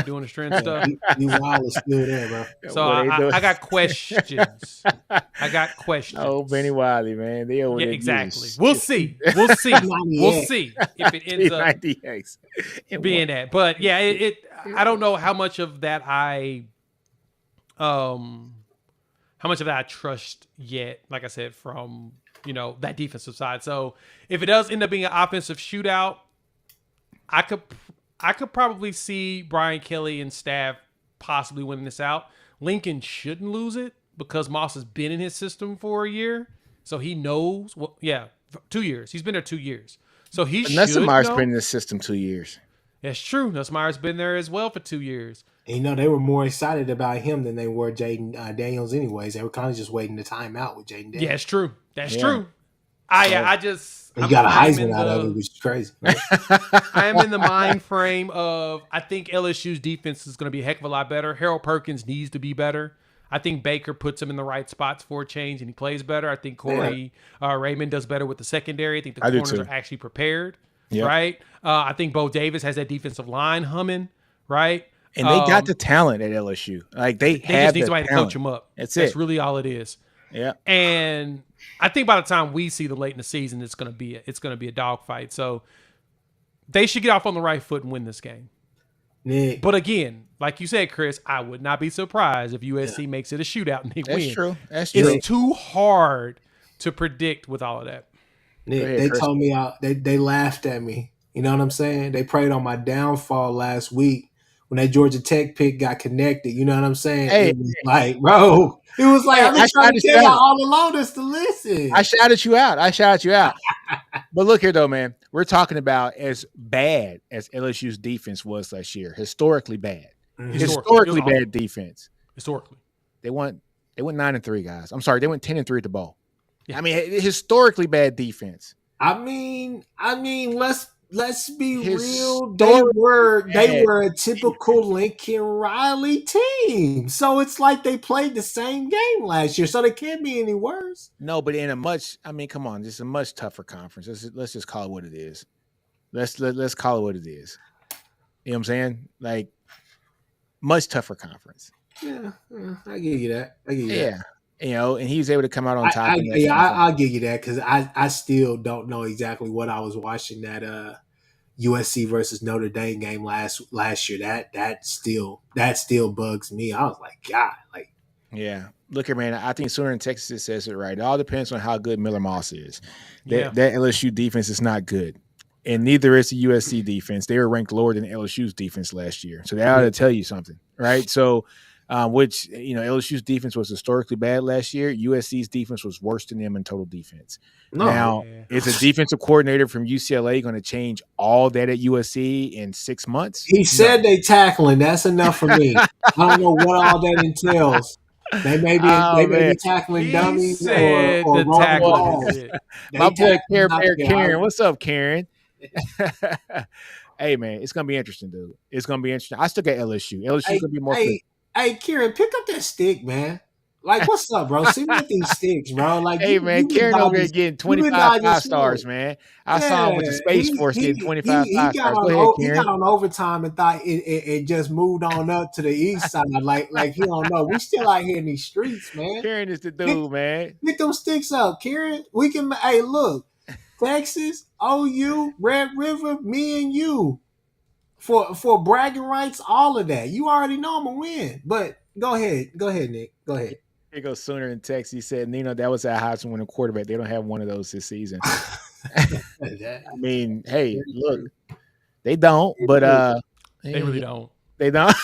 doing the strength stuff. Wiley's still there, bro. So I got questions. I got questions. Oh, Benny Wiley, man. They over there exactly. just- We'll see. We'll see. We'll see if it ends up It being that. But yeah, I don't know how much of that I trust yet, like I said, from that defensive side. So if it does end up being an offensive shootout, I could probably see Brian Kelly and staff possibly winning this out. Lincoln shouldn't lose it because Moss has been in his system for a year, so he knows. 2 years. He's been there 2 years, so he should know. Nussmeier's been in the system 2 years. That's true. Nussmeier's been there as well for 2 years. And, they were more excited about him than they were Jaden Daniels anyways. They were kind of just waiting the time out with Jaden Daniels. Yeah, it's true. That's true. I got a Heisman out of it, which is crazy. I am in the mind frame of I think LSU's defense is going to be a heck of a lot better. Harold Perkins needs to be better. I think Baker puts him in the right spots for a change, and he plays better. I think Corey Raymond does better with the secondary. I think the corners are actually prepared, right? I think Bo Davis has that defensive line humming, right? And they got the talent at LSU. Like they just need the somebody to talent. coach them up. That's really all it is. Yeah. And I think by the time we see the late in the season, it's going to be a dogfight. So they should get off on the right foot and win this game. Nick. But again, like you said, Chris, I would not be surprised if USC makes it a shootout and they win. That's true. It's too hard to predict with all of that. Nick, they told me out. They laughed at me. You know what I'm saying? They preyed on my downfall last week when that Georgia Tech pick got connected. You know what I'm saying? Hey, it was like, bro. It was like I've been trying to tell y'all all along this to listen. I shouted you out. But look here, though, man. We're talking about as bad as LSU's defense was last year. Historically bad. Historically bad defense. historically. They went 9-3, guys. I'm sorry, they went 10-3 at the bowl. Yeah. I mean, historically bad defense. I mean, let's be real. Historically They were a typical Lincoln Riley team. So it's like they played the same game last year. So they can't be any worse. No, but in a much, I mean, come on, just a much tougher conference. Let's just call it what it is. Let's call it what it is. You know what I'm saying? Like, much tougher conference. Yeah, I give you that. Yeah. You know, and he was able to come out on top. I'll give you that because I still don't know exactly what I was watching that USC versus Notre Dame game last year. That still bugs me. I was like, God, like, yeah. Look here, man. I think Sooner in Texas says it right. It all depends on how good Miller Moss is. Yeah. That LSU defense is not good, and neither is the USC defense. They were ranked lower than LSU's defense last year, so that ought to tell you something, right? So. Which, you know, LSU's defense was historically bad last year. USC's defense was worse than them in total defense. Now, is a defensive coordinator from UCLA going to change all that at USC in 6 months? He said they tackling. That's enough for me. I don't know what all that entails. They may be tackling dummies or tackling. My boy Karen. What's up, Karen? Hey, man, it's going to be interesting, dude. It's going to be interesting. I still got LSU. LSU's going to be more Hey, Kieran, pick up that stick, man. Like, what's up, bro? See me with these sticks, bro. Like, hey, man, Kieran over there getting 25 5-stars, man. I saw him with the Space Force getting 25 5-stars. Go ahead, Kieran. He got on overtime and thought it just moved on up to the east side. Like he don't know. We still out here in these streets, man. Kieran is the dude, man. Pick them sticks up, Kieran. We can. Hey, look, Texas, OU, Red River, me and you. For bragging rights, all of that. You already know I'm going to win. But go ahead, Nick. Go ahead. Here goes Sooner in Texas. He said, Nino, that was our Heisman winning quarterback. They don't have one of those this season. I mean, hey, look, they don't, but they really don't. They don't.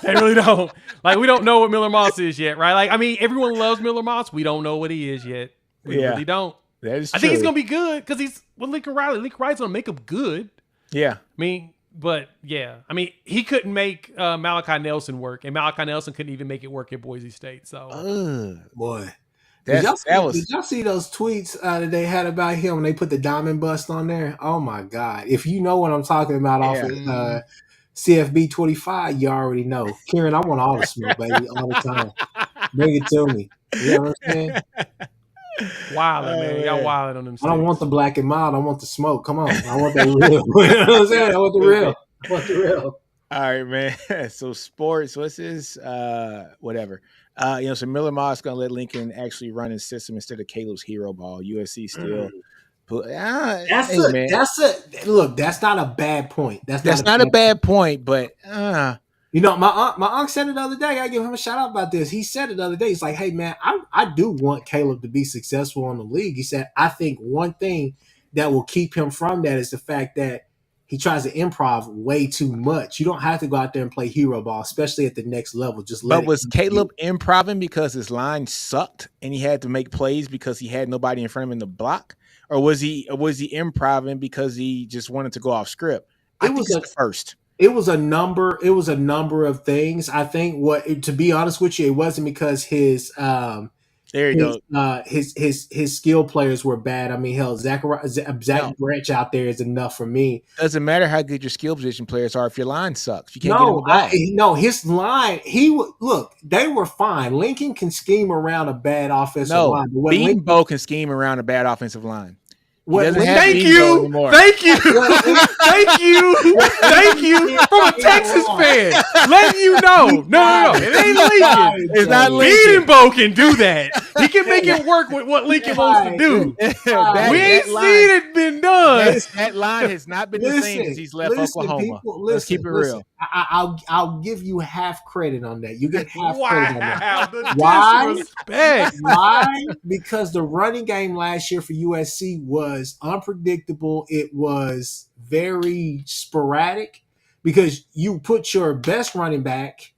They really don't. Like, we don't know what Miller Moss is yet, right? Like, I mean, everyone loves Miller Moss. We don't know what he is yet. We really don't. That is true. I think he's going to be good because he's with Lincoln Riley. Lincoln Riley's going to make him good. Yeah. I mean, but yeah, I mean, he couldn't make Malachi Nelson work, and Malachi Nelson couldn't even make it work at Boise State. So, boy, did y'all see those tweets that they had about him when they put the diamond bust on there? Oh my God! If you know what I'm talking about off of CFB 25, you already know. Kieran, I want all the smoke, baby, all the time. Bring it to me. You know what I'm saying? Wildin', man. Y'all wildin' on them. I don't want the black and mild. I want the smoke. Come on. I want that real. You know what I'm saying? I want the real. All right, man. So sports, what's this? Whatever. So Miller Moss going to let Lincoln actually run his system instead of Caleb's hero ball. USC still. Look, that's not a bad point. That's not a bad point, but you know, my uncle said it the other day. I give him a shout out about this. He said it the other day. He's like, hey, man, I do want Caleb to be successful in the league. He said, I think one thing that will keep him from that is the fact that he tries to improv way too much. You don't have to go out there and play hero ball, especially at the next level. But was Caleb improving because his line sucked and he had to make plays because he had nobody in front of him in the block? Or was he improving because he just wanted to go off script? I think it's the first. It was a number of things. I think to be honest with you, it wasn't because his skill players were bad. I mean, hell, Zach Branch out there is enough for me. Doesn't matter how good your skill position players are if your line sucks. You can't get him the ball. No, his line. Look. They were fine. Lincoln can scheme around a bad offensive line. Beanbo can scheme around a bad offensive line. Thank you. From a Texas fan, letting you know. No, it ain't Lincoln. It's not Lincoln. Beanbo can do that. He can make it work with what Lincoln wants to do. We ain't seen it been done. That line has not been the same since he's left Oklahoma. Let's keep it real. I'll give you half credit on that. You get half credit on that. Why? Because the running game last year for USC was unpredictable. It was very sporadic because you put your best running back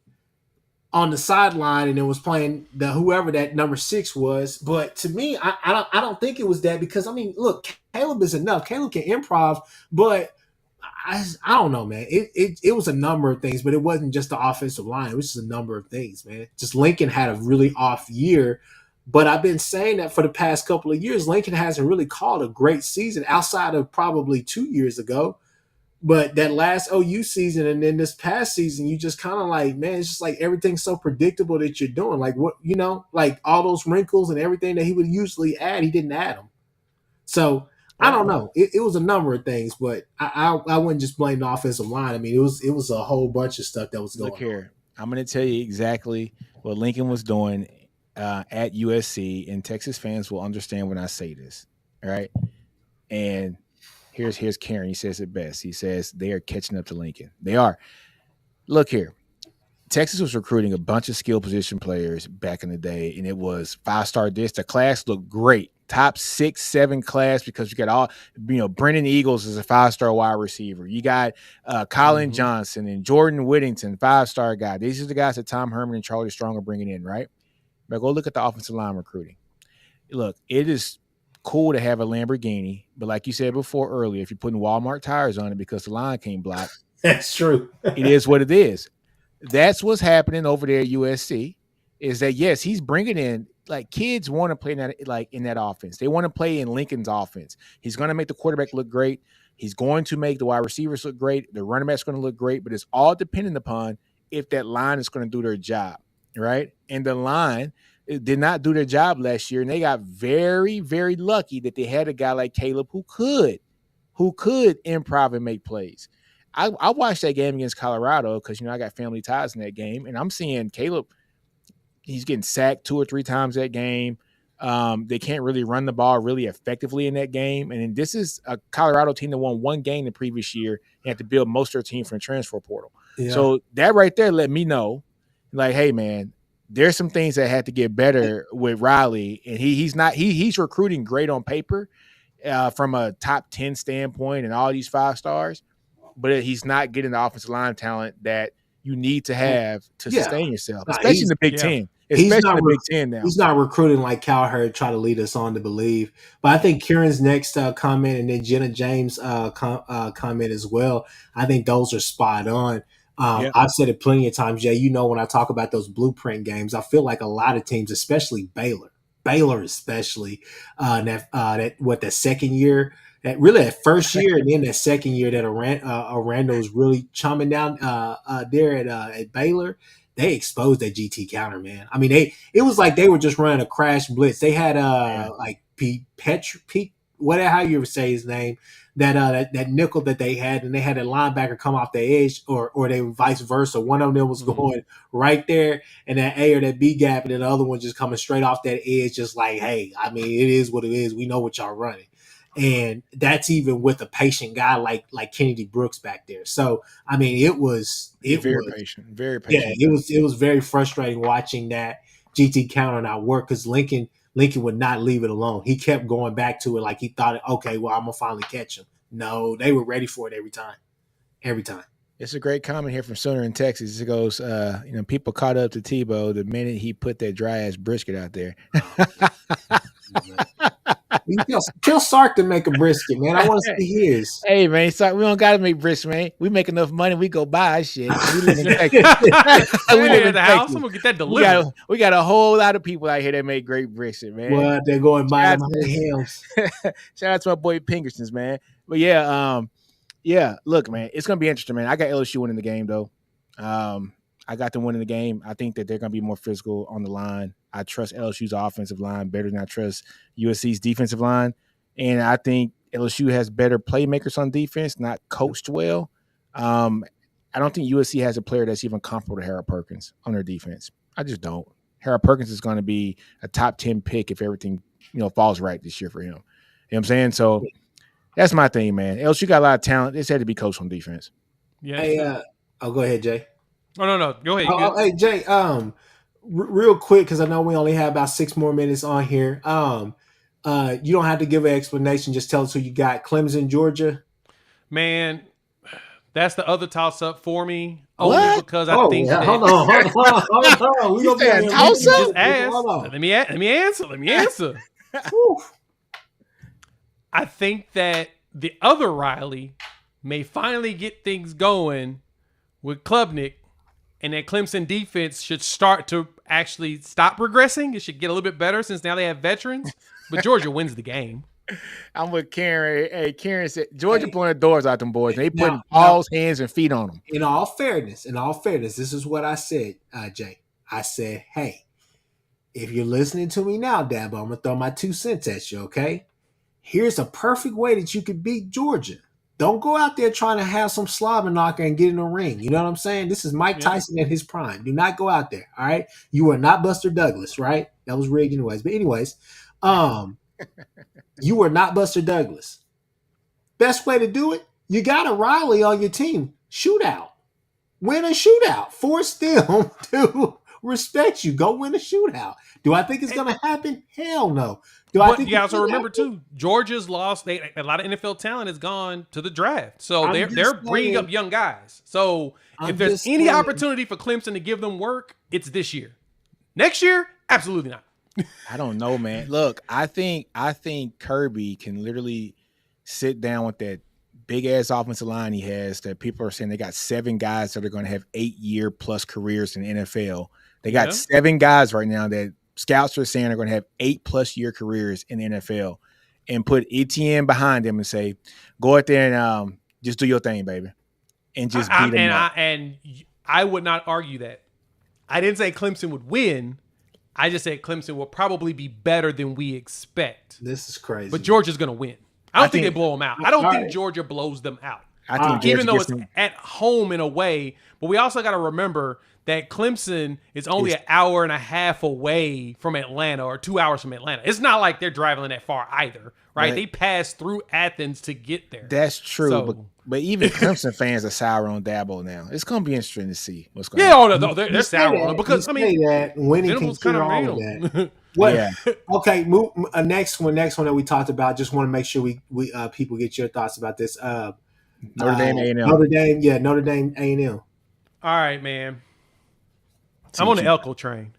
on the sideline and it was playing whoever that number 6 was. But to me, I don't think it was that because I mean, look, Caleb is enough. Caleb can improv, but I don't know, man. It was a number of things, but it wasn't just the offensive line. It was just a number of things, man. Just Lincoln had a really off year, but I've been saying that for the past couple of years. Lincoln hasn't really called a great season outside of probably 2 years ago. But that last OU season and then this past season, you just kind of like, man, it's just like everything's so predictable that you're doing. Like what, like all those wrinkles and everything that he would usually add, he didn't add them. So I don't know. It was a number of things, but I wouldn't just blame the offensive line. I mean, it was a whole bunch of stuff that was going on. Look here, I'm going to tell you exactly what Lincoln was doing at USC, and Texas fans will understand when I say this. All right, and here's Karen. He says it best. He says they are catching up to Lincoln. They are. Look here. Texas was recruiting a bunch of skill position players back in the day, and it was 5-star this. The class looked great. Top 6, 7 class because you got all, Brennan Eagles is a 5-star wide receiver. You got Colin Johnson and Jordan Whittington, 5-star guy. These are the guys that Tom Herman and Charlie Strong are bringing in, right? But go look at the offensive line recruiting. Look, it is cool to have a Lamborghini, but like you said before earlier, if you're putting Walmart tires on it because the line can't block, that's true. It is what it is. That's what's happening over there at USC. Is that yes, he's bringing in like kids want to play in that offense. They want to play in Lincoln's offense. He's going to make the quarterback look great. He's going to make the wide receivers look great. The running back's going to look great, but it's all dependent upon if that line is going to do their job, right? And the line did not do their job last year, and they got very, very lucky that they had a guy like Caleb who could improv and make plays. I watched that game against Colorado because, I got family ties in that game, and I'm seeing Caleb, he's getting sacked 2 or 3 times that game. They can't really run the ball really effectively in that game. And this is a Colorado team that won 1 game the previous year and had to build most of their team from the transfer portal. Yeah. So that right there let me know, like, hey, man, there's some things that had to get better with Riley. And he's recruiting great on paper from a top 10 standpoint and all these 5 stars. But he's not getting the offensive line talent that you need to have to sustain yourself, especially in the Big Ten. Especially in the Big Ten now. He's not recruiting like Cowherd try to lead us on to believe. But I think Kieran's next comment and then Jenna James' comment as well, I think those are spot on. I've said it plenty of times, Jay. When I talk about those blueprint games, I feel like a lot of teams, especially Baylor especially, that second year, that first year and then that second year that Orlando was really chumming down there at Baylor, they exposed that GT counter, man. I mean, it was like they were just running a crash blitz. They had like Pete, whatever how you say his name, that nickel that they had, and they had a linebacker come off the edge, or they were vice versa. One of them was going right there and that A or that B gap, and then the other one just coming straight off that edge, just like, hey, I mean, it is what it is. We know what y'all running. And that's even with a patient guy like Kennedy Brooks back there. So I mean, it was very patient. Yeah, it was very frustrating watching that GT counter not work because Lincoln would not leave it alone. He kept going back to it like he thought, okay, well, I'm gonna finally catch him. No, they were ready for it every time. It's a great comment here from Sooner in Texas. It goes, people caught up to Tebow the minute he put that dry ass brisket out there. Kill Sark to make a brisket, man. I want to see his. Hey, man, Sark, we don't got to make brisket, man. We make enough money, we go buy shit. We live in Texas. We live in the house. I'm gonna get that delivered. We got a whole lot of people out here that make great brisket, man. Well, they're going to buy them hams. Shout out to my boy Pinkersons, man. But yeah, look, man, it's gonna be interesting, man. I got LSU winning the game, though. I got them winning the game. I think that they're going to be more physical on the line. I trust LSU's offensive line better than I trust USC's defensive line. And I think LSU has better playmakers on defense, not coached well. I don't think USC has a player that's even comparable to Harold Perkins on their defense. I just don't. Harold Perkins is going to be a top 10 pick if everything, falls right this year for him. You know what I'm saying? So that's my thing, man. LSU got a lot of talent. They had to be coached on defense. Yeah. Hey, go ahead, Jay. Oh, no. Go ahead. Hey, Jay, real quick, because I know we only have about 6 more minutes on here. You don't have to give an explanation. Just tell us who you got. Clemson, Georgia. Man, that's the other toss-up for me. Only because I think that... Hold on. We gonna toss-up? Let me answer. I think that the other Riley may finally get things going with Klubnik, and that Clemson defense should start to actually stop regressing. It should get a little bit better since now they have veterans. But Georgia wins the game. I'm with Karen. Hey, Karen said Georgia blowing the doors out them boys. They putting now, paws, hands, and feet on them. In all fairness, this is what I said, Jay. I said, hey, if you're listening to me now, Dabo, I'm gonna throw my 2 cents at you. Okay, here's a perfect way that you could beat Georgia. Don't go out there trying to have some slobber knocker and get in a ring. You know what I'm saying? This is Mike Tyson at his prime. Do not go out there. All right. You are not Buster Douglas, right? That was rigged anyways. But anyways, you are not Buster Douglas. Best way to do it, you got a Riley on your team. Shootout. Win a shootout. Force them to respect you. Go win a shootout. Do I think it's going to happen? Hell no. But you also remember too, Georgia's lost. A lot of NFL talent has gone to the draft, so they're bringing up young guys. So if there's any opportunity for Clemson to give them work, it's this year. Next year, absolutely not. I don't know, man. Look, I think Kirby can literally sit down with that big ass offensive line he has. That people are saying they got 7 guys that are going to have 8-year plus careers in the NFL. They got 7 guys right now that scouts are saying are going to have 8+ year careers in the NFL, and put Etienne behind them and say, go out there and just do your thing, baby, and just beat them up. And I would not argue that. I didn't say Clemson would win. I just said Clemson will probably be better than we expect. This is crazy. But Georgia's going to win. I don't think they blow them out. I don't think Georgia blows them out. I think even though it's at home in a way, but we also got to remember that Clemson is only an hour and a half away from Atlanta, or 2 hours from Atlanta. It's not like they're driving that far either, right? They pass through Athens to get there. That's true, so, but even Clemson fans are sour on Dabo now. It's going to be interesting to see what's going on. Yeah, they're sour on him because that winning can cure all of that. What? Yeah. Okay, next one that we talked about. Just want to make sure we people get your thoughts about this. Notre Dame A&M. Notre Dame A&M. All right, man. I'm on the Elko train.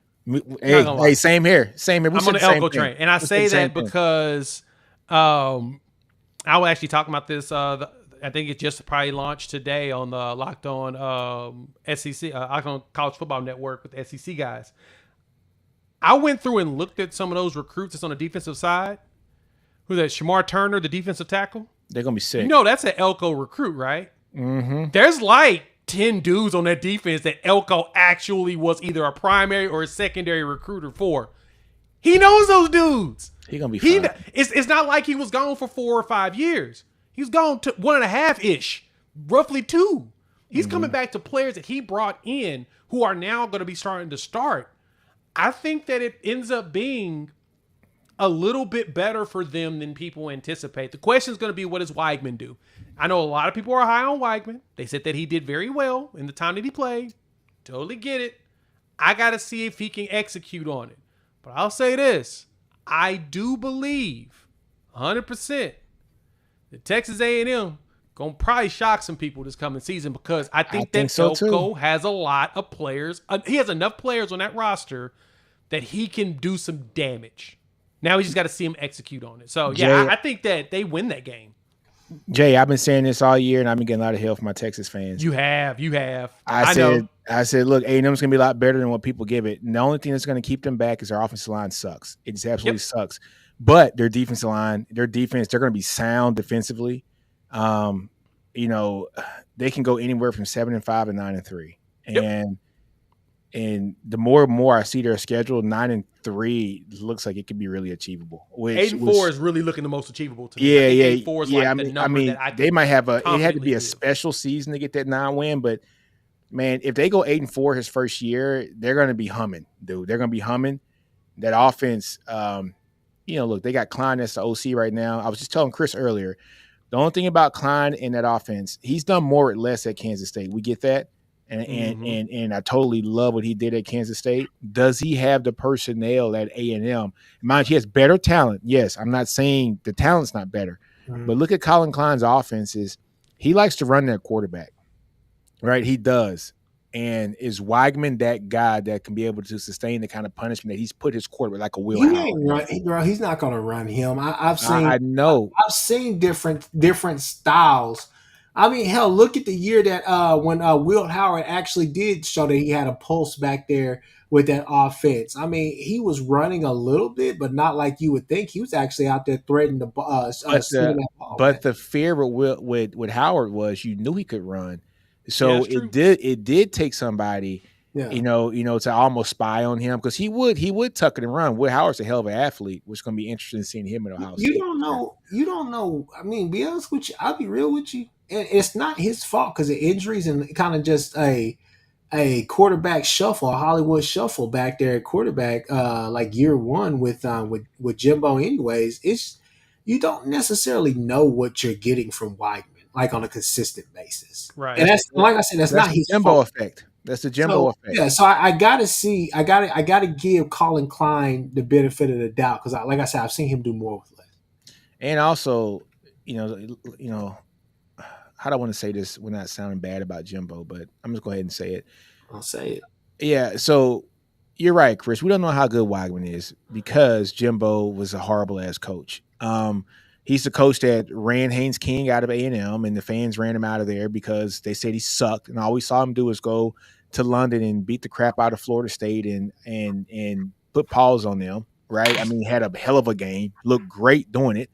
Hey, same here. I'm on the Elko train, and I say that because I was actually talking about this. I think it just probably launched today on the Locked On SEC, Locked On College Football Network with the SEC guys. I went through and looked at some of those recruits that's on the defensive side. Who's that? Shamar Turner, the defensive tackle. They're gonna be sick. You know, that's an Elko recruit, right? Mm-hmm. There's like 10 dudes on that defense that Elko actually was either a primary or a secondary recruiter for. He knows those dudes. He's gonna be fine. It's not like he was gone for 4 or 5 years. He was gone to 1.5-ish, roughly 2. He's coming back to players that he brought in who are now going to be starting to start. I think that it ends up being a little bit better for them than people anticipate. The question is going to be, what does Weigman do? I know a lot of people are high on Weigman. They said that he did very well in the time that he played. Totally get it. I got to see if he can execute on it. But I'll say this. I do believe 100% that Texas A&M going to probably shock some people this coming season, because I think that Elko has a lot of players. He has enough players on that roster that he can do some damage. Now we just got to see him execute on it. So, yeah, I think that they win that game. Jay, I've been saying this all year, and I've been getting a lot of hell from my Texas fans. You have. I said, look, A&M's going to be a lot better than what people give it. And the only thing that's going to keep them back is their offensive line sucks. It just absolutely sucks. But their defensive line, they're going to be sound defensively. You know, they can go anywhere from 7-5 to 9-3. And the more and more I see their schedule, 9-3 looks like it could be really achievable. 8-4 is really looking the most achievable to me. Yeah. 8-4 is like the number that I they might have it had to be a special season to get that 9 win, but man, if they go 8-4 his first year, they're going to be humming, dude. They're going to be humming. That offense, look, they got Klein as the OC right now. I was just telling Chris earlier, the only thing about Klein in that offense, he's done more with less at Kansas State. We get that. And I totally love what he did at Kansas State. Does he have the personnel at A&M? Mind you, he has better talent. Yes, I'm not saying the talent's not better. But look at Colin Klein's offenses. He likes to run that quarterback, right? He does. And is Weigman that guy that can be able to sustain the kind of punishment that he's put his quarterback like a wheelhouse? He's not going to run him. I've seen. I know. I've seen different styles I mean, hell, look at the year that when Will Howard actually did show that he had a pulse back there with that offense. I mean, he was running a little bit, but not like you would think. He was actually out there threading the But slinging the that ball, man. fear with Howard was you knew he could run, Yeah, so that's true. it did take somebody, Yeah. to almost spy on him because he would tuck it and run. Will Howard's a hell of an athlete, which is going to be interesting seeing him at Ohio You State don't this year. know. You don't know. I mean, be honest with you. I'll be real with you. And it's not his fault because of injuries and kind of just a quarterback shuffle, a Hollywood shuffle back there at quarterback, like year one with Jimbo. Anyways, it's you don't necessarily know what you're getting from Weidman like on a consistent basis, and Right. That's that's like I said, that's that's not the his Jimbo fault. effect. That's the Jimbo So effect. yeah, so I gotta see, I gotta give Colin Klein the benefit of the doubt because, like I said, I've seen him do more with less. And also, you know, you know, how do I want to say this without sounding bad about Jimbo, but I'm just go ahead and say it. I'll say it. Yeah, so you're right, Chris. We don't know how good Wagman is because Jimbo was a horrible ass coach. He's the coach that ran Haynes King out of A&M, and the fans ran him out of there because they said he sucked. And all we saw him do was go to London and beat the crap out of Florida State and put paws on them. Right? I mean, he had a hell of a game, looked great doing it.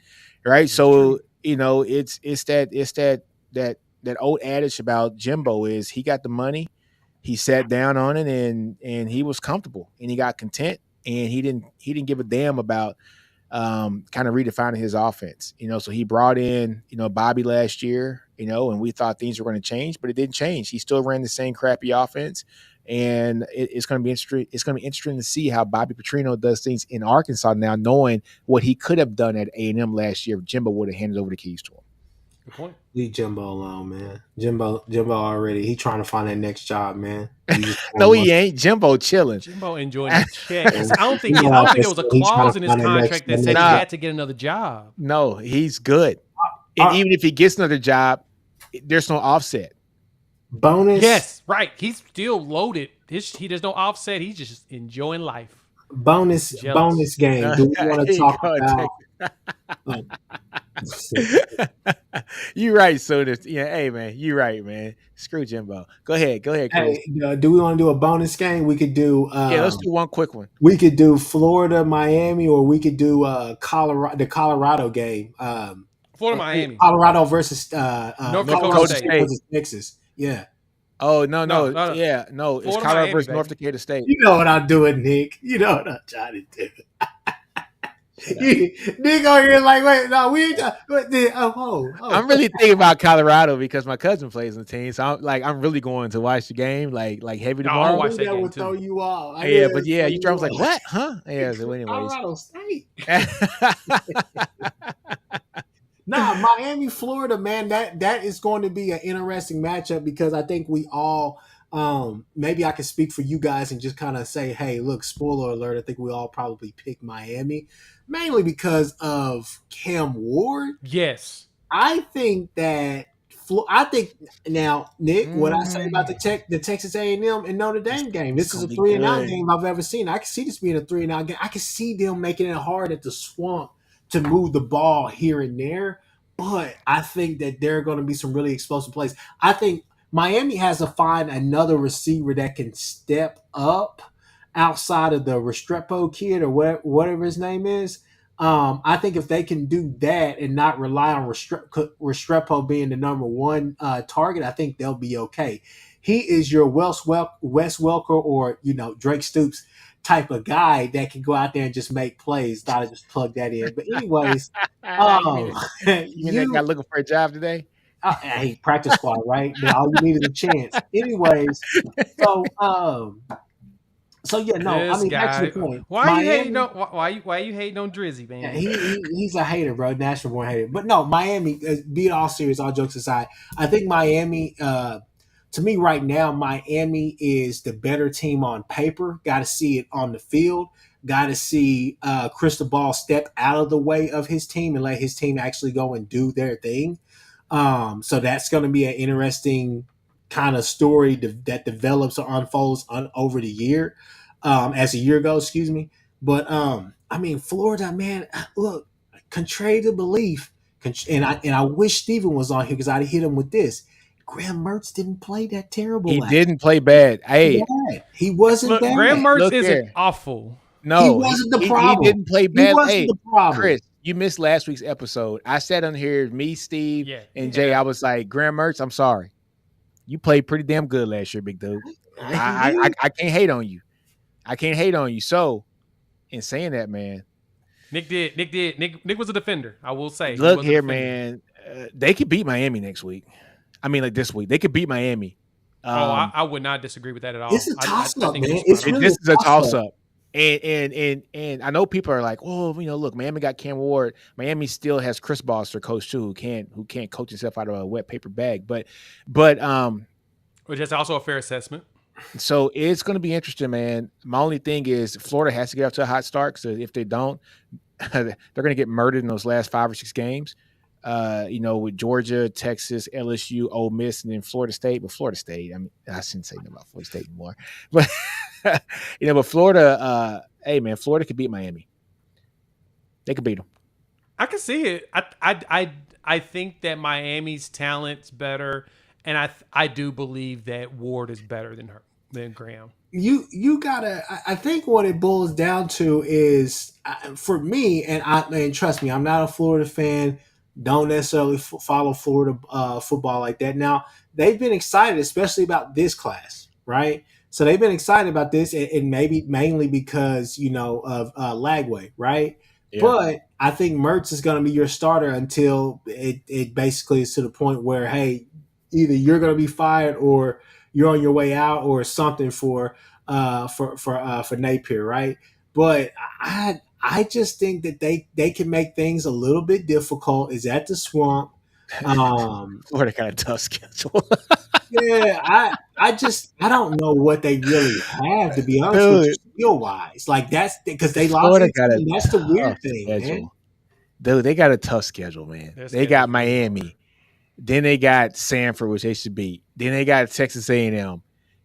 Right? That's true. So it's that old adage about Jimbo is he got the money, he sat down on it and he was comfortable and he got content and he didn't give a damn about kind of redefining his offense. So he brought in, Bobby last year, and we thought things were going to change, but it didn't change. He still ran the same crappy offense. And it's going to be interesting. It's going to be interesting to see how Bobby Petrino does things in Arkansas now, knowing what he could have done at A&M last year if Jimbo would have handed over the keys to him. Good point. Leave Jimbo alone, man. Jimbo already. He trying to find that next job, man. He just No, want he ain't. Jimbo chilling. Jimbo enjoying the check. one. I don't You think know, I like don't I think there was said, a he trying clause to in his find that next contract that that said next he Nah, had to get another job. no, he's good. And uh, even if he gets another job, there's no offset. bonus Yes, right. He's still loaded. He there's no offset. He's just enjoying life. Jealous. bonus game. Do we want to Here you talk go, about? Texas. Uh, You right, Soda. Yeah, hey man, you right, man. Screw Jimbo. Go ahead, Chris. hey, do we want to do a bonus game? Yeah, let's do one quick one. We could do Florida, Miami, or we could do Colorado, the Colorado game. Florida, Miami, Colorado versus North North Dakota Colorado Dakota State. State State. versus Texas. Yeah, Oh no, No, no, no, no. yeah, no. It's Florida, Colorado Miami, versus North baby. Dakota State. you know what I'm doing, Nick. You know what I'm trying to do. Shut up. Nick over here like, wait, no, we ain't. I'm really thinking about Colorado because my cousin plays on the team, so I'm really going to watch the game like heavy No, I'm gonna I tomorrow. watch knew that that game would throw too. you off. I knew Yeah, that but would yeah, throw you you was like, off. what? Huh? Yeah. So, anyways. Colorado State. Nah, Miami, Florida, man, that is going to be an interesting matchup because I think we all maybe I can speak for you guys and just kind of say, hey, look, spoiler alert, I think we all probably pick Miami, mainly because of Cam Ward. Yes. I think that I think now, Nick, what I say about Mm, the Texas A&M and Notre it's, Dame game. it's This is gonna a be 3-and-out good. game I've ever seen. I can see this being a 3-and-out game. I can see them making it hard at the Swamp to move the ball here and there. But I think that there are going to be some really explosive plays. I think Miami has to find another receiver that can step up outside of the Restrepo kid or whatever his name is. I think if they can do that and not rely on Restrepo being the number one target, I think they'll be okay. He is your Wes Welker or Drake Stoops type of guy that can go out there and just make plays. Thought I just plug that in. But anyways, you um, mean you mean that guy you looking for a job today? hey, practice squad, right? All you need is a chance. Anyways, so yeah, no, I This mean back to the guy. point. Why you hating Miami, on why you hating on Drizzy, yeah, man? he's a hater, bro. National born hater. But no, Miami. Be it all serious, all jokes aside, I think Miami. To me, right now, Miami is the better team on paper. Got to see it on the field. Got to see Cristobal step out of the way of his team and let his team actually go and do their thing. So that's going to be an interesting kind of story that develops or unfolds over the year, as the year goes. Excuse me. But I mean, Florida, man. Look, contrary to belief, And I wish Steven was on here because I'd hit him with this. Graham Mertz didn't play that terrible. He didn't play bad. Hey, he wasn't Look, bad. Graham Mertz Look isn't here. awful. No, he wasn't the problem. He didn't play bad. He wasn't hey, the problem. Chris, you missed last week's episode. I sat on here, me, Steve, and Jay. I was like, Graham Mertz, I'm sorry. You played pretty damn good last year, big dude. I can't hate on you. I can't hate on you. So, in saying that, man, Nick was a defender. I will say. Look here, man. They could beat Miami next week. I mean, like this week, they could beat Miami. I would not disagree with that at all. It's a toss-up, man. This is a toss-up. And I know people are like, oh, look, Miami got Cam Ward. Miami still has Chris Bosh, their coach too, who can't coach himself out of a wet paper bag. But which is also a fair assessment. So it's going to be interesting, man. My only thing is Florida has to get off to a hot start because if they don't, they're going to get murdered in those last 5 or 6 games. With Georgia, Texas, LSU, Ole Miss, and then Florida State. But Florida State, I mean, I shouldn't say nothing about Florida State anymore. But but Florida, hey man, Florida could beat Miami. They could beat them. I can see it. I think that Miami's talent's better, and I do believe that Ward is better than Graham. You gotta. I think what it boils down to is for me, and trust me, I'm not a Florida fan. Don't necessarily follow Florida football like that. Now they've been excited, especially about this class, right? So they've been excited about this, and maybe mainly because of Lagway, right? Yeah. But I think Mertz is going to be your starter until it basically is to the point where, hey, either you're going to be fired or you're on your way out or something for Napier, right? But I just think that they can make things a little bit difficult. Is at the Swamp. Florida got a tough schedule. Yeah, I don't know what they really have, to be honest with you, skill wise. Like that's because they lost. That's the weird thing, schedule. Man. Dude, they got a tough schedule, man. They got Miami, then they got Sanford, which they should beat. Then they got Texas A&M.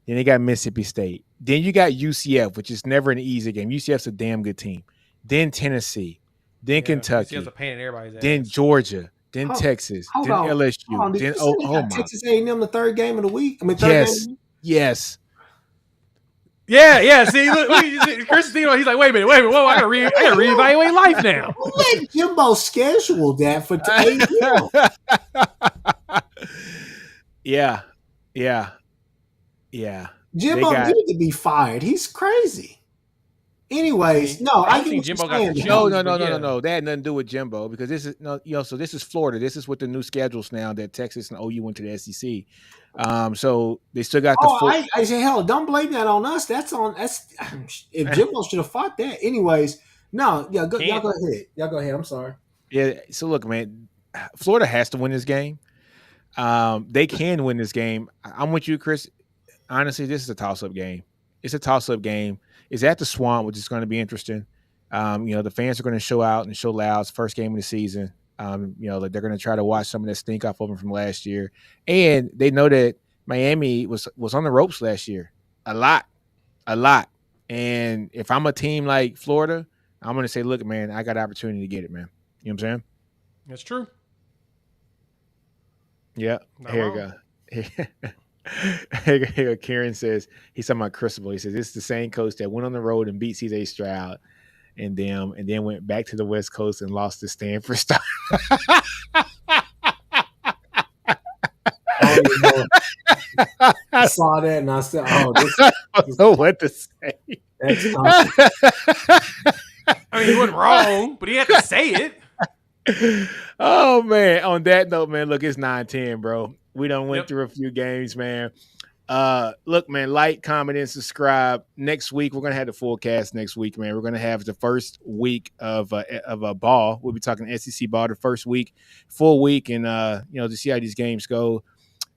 Then they got Mississippi State. Then you got UCF, which is never an easy game. UCF's a damn good team. Then Tennessee. Then Kentucky. UCF's a pain in everybody's ass. Then Georgia. Then Texas. Then LSU. Then Oklahoma. Texas A&M the third game of the week. I mean, third game. Yes. Yeah. See, look, Chris, he's like, wait a minute. Whoa, I gotta reevaluate life now. Let Jimbo schedule that for A&M. Yeah. Jimbo needed to be fired. He's crazy. Anyways, no, I think Jimbo got no. That had nothing to do with Jimbo because this is so this is Florida. This is with the new schedules now that Texas and OU went to the SEC. So they still got the. I say, hell, don't blame that on us. That's if Jimbo should have fought that. Anyways, no, y'all go ahead. I'm sorry. Yeah. So look, man, Florida has to win this game. They can win this game. I'm with you, Chris. Honestly, this is a toss-up game. It's a toss-up game. It's at the Swamp, which is going to be interesting. The fans are going to show out and show loud. It's first game of the season. They're going to try to watch some of that stink off of them from last year. And they know that Miami was on the ropes last year. A lot. And if I'm a team like Florida, I'm going to say, look, man, I got an opportunity to get it, man. You know what I'm saying? That's true. Yeah. Here we go. Here, Karen says he's talking about Cristobal. He says this is the same coach that went on the road and beat CJ Stroud and then went back to the West Coast and lost to Stanford. I saw that and I said, "Oh, I don't know what to say." I mean, he wasn't wrong, but he had to say it. Oh man! On that note, man, look, it's 9-10, bro. We done went through a few games, man. Look, man, like, comment, and subscribe. Next week, we're gonna have the full cast. Next week, man, we're gonna have the first week of a ball. We'll be talking SEC ball the first week, full week, and to see how these games go.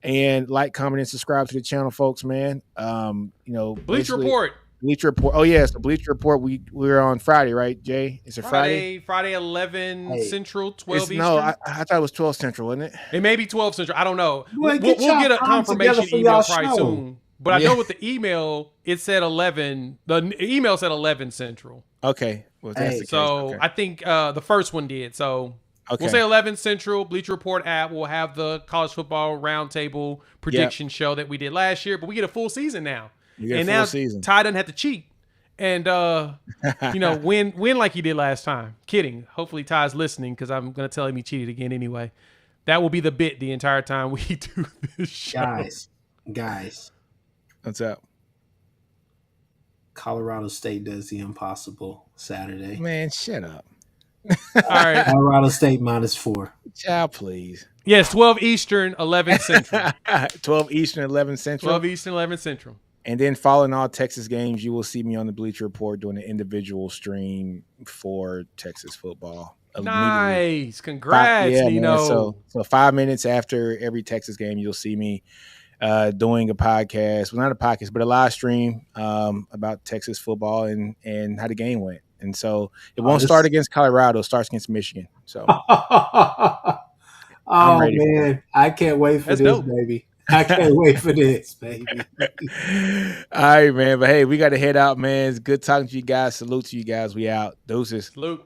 And like, comment, and subscribe to the channel, folks, man. Bleacher Report. Bleacher Report. Oh yes, the Bleacher Report. We're on Friday, right, Jay? Is it Friday? Friday 11 Central, 12 Eastern. No, I thought it was 12 Central, wasn't it? It may be 12 Central. I don't know. We'll get a confirmation email probably soon. But I know with the email, it said 11. The email said 11 Central. Okay. Well, that's the case. I think the first one did. So Okay. We'll say 11 Central. Bleacher Report app will have the college football roundtable prediction show that we did last year, but we get a full season now. You get And a full now season. Ty doesn't have to cheat and win like he did last time. Kidding. Hopefully Ty's listening because I'm gonna tell him he cheated again anyway. That will be the bit the entire time we do this show. Guys. What's up? Colorado State does the impossible Saturday. Man, shut up. All right. Colorado State -4. Child, please. Yes, 12 Eastern, 11 Central. 12 Eastern, 11 Central. 12 Eastern, 11 Central. And then following all Texas games, you will see me on the Bleacher Report doing an individual stream for Texas football. Nice. Congrats, Nino. So 5 minutes after every Texas game, you'll see me doing a podcast. Well, not a podcast, but a live stream about Texas football and how the game went. And so it won't start against Colorado. It starts against Michigan. So oh, man. I can't wait for this, baby. I can't wait for this, baby. All right, man. But, hey, we got to head out, man. It's good talking to you guys. Salute to you guys. We out. Deuces. Salute.